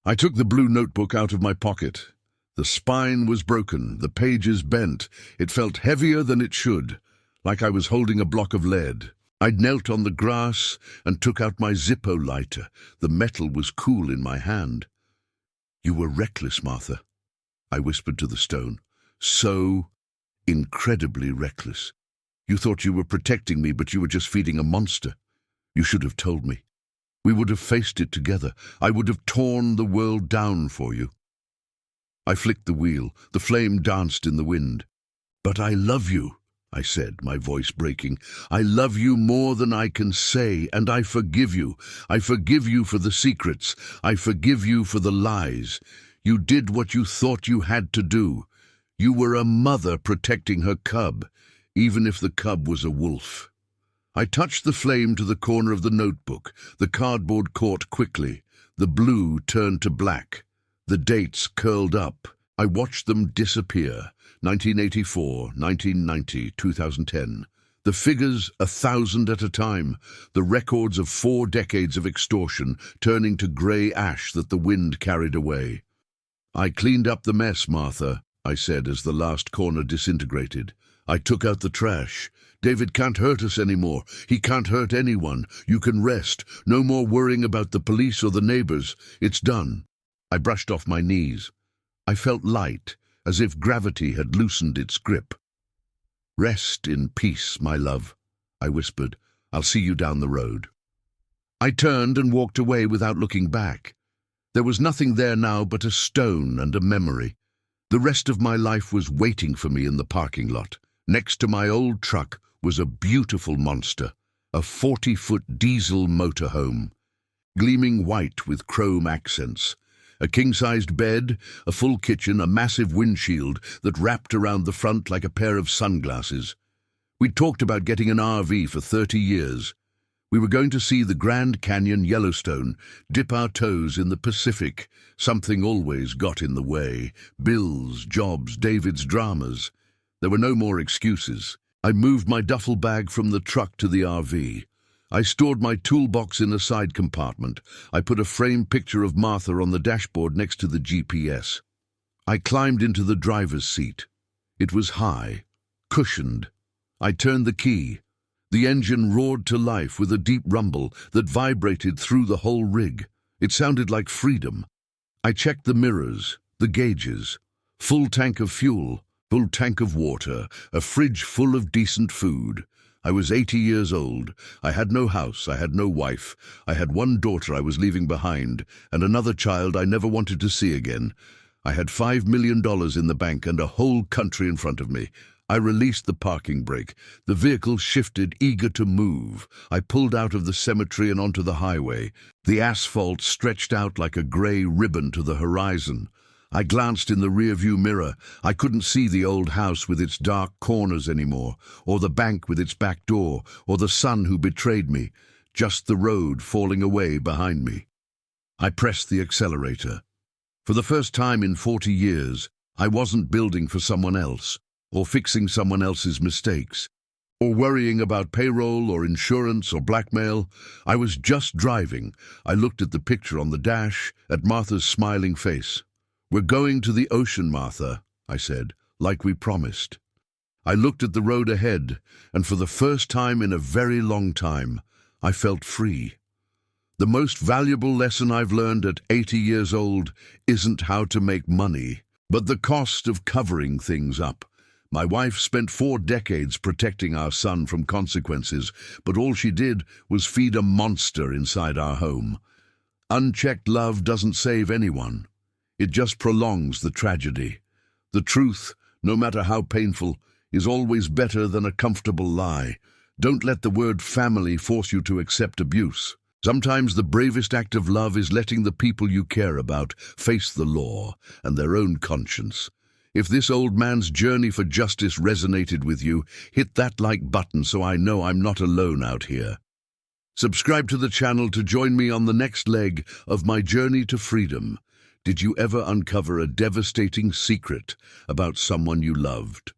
I took the blue notebook out of my pocket. The spine was broken, the pages bent. It felt heavier than it should, like I was holding a block of lead. I knelt on the grass and took out my Zippo lighter. The metal was cool in my hand. "You were reckless, Martha," I whispered to the stone. "So incredibly reckless. You thought you were protecting me, but you were just feeding a monster. You should have told me. We would have faced it together. I would have torn the world down for you. I flicked the wheel. The flame danced in the wind. But I love you, I said, my voice breaking. I love you more than I can say, and I forgive you. I forgive you for the secrets. I forgive you for the lies. You did what you thought you had to do. You were a mother protecting her cub, even if the cub was a wolf. I touched the flame to the corner of the notebook. The cardboard caught quickly. The blue turned to black. The dates curled up. I watched them disappear. 1984, 1990, 2010. The figures 1,000 at a time. The records of 4 decades of extortion turning to grey ash that the wind carried away. I cleaned up the mess, Martha, I said as the last corner disintegrated. I took out the trash. David can't hurt us anymore. He can't hurt anyone. You can rest. No more worrying about the police or the neighbors. It's done. I brushed off my knees. I felt light, as if gravity had loosened its grip. Rest in peace, my love, I whispered. I'll see you down the road. I turned and walked away without looking back. There was nothing there now but a stone and a memory. The rest of my life was waiting for me in the parking lot. Next to my old truck was a beautiful monster, a 40-foot diesel motorhome, gleaming white with chrome accents. A king-sized bed, a full kitchen, a massive windshield that wrapped around the front like a pair of sunglasses. We'd talked about getting an RV for 30 years. We were going to see the Grand Canyon, Yellowstone, dip our toes in the Pacific. Something always got in the way. Bills, jobs, David's dramas. There were no more excuses. I moved my duffel bag from the truck to the RV. I stored my toolbox in a side compartment. I put a framed picture of Martha on the dashboard next to the GPS. I climbed into the driver's seat. It was high, cushioned. I turned the key. The engine roared to life with a deep rumble that vibrated through the whole rig. It sounded like freedom. I checked the mirrors, the gauges, full tank of fuel, full tank of water, a fridge full of decent food. I was 80 years old. I had no house. I had no wife. I had one daughter I was leaving behind, and another child I never wanted to see again. I had $5 million in the bank and a whole country in front of me. I released the parking brake. The vehicle shifted, eager to move. I pulled out of the cemetery and onto the highway. The asphalt stretched out like a grey ribbon to the horizon. I glanced in the rearview mirror. I couldn't see the old house with its dark corners anymore, or the bank with its back door, or the son who betrayed me, just the road falling away behind me. I pressed the accelerator. For the first time in 40 years, I wasn't building for someone else, or fixing someone else's mistakes, or worrying about payroll or insurance or blackmail. I was just driving. I looked at the picture on the dash, at Martha's smiling face. "We're going to the ocean, Martha," I said, like we promised. I looked at the road ahead, and for the first time in a very long time, I felt free. The most valuable lesson I've learned at 80 years old isn't how to make money, but the cost of covering things up. My wife spent 4 decades protecting our son from consequences, but all she did was feed a monster inside our home. Unchecked love doesn't save anyone. It just prolongs the tragedy. The truth, no matter how painful, is always better than a comfortable lie. Don't let the word family force you to accept abuse. Sometimes the bravest act of love is letting the people you care about face the law and their own conscience. If this old man's journey for justice resonated with you, hit that like button so I know I'm not alone out here. Subscribe to the channel to join me on the next leg of my journey to freedom. Did you ever uncover a devastating secret about someone you loved?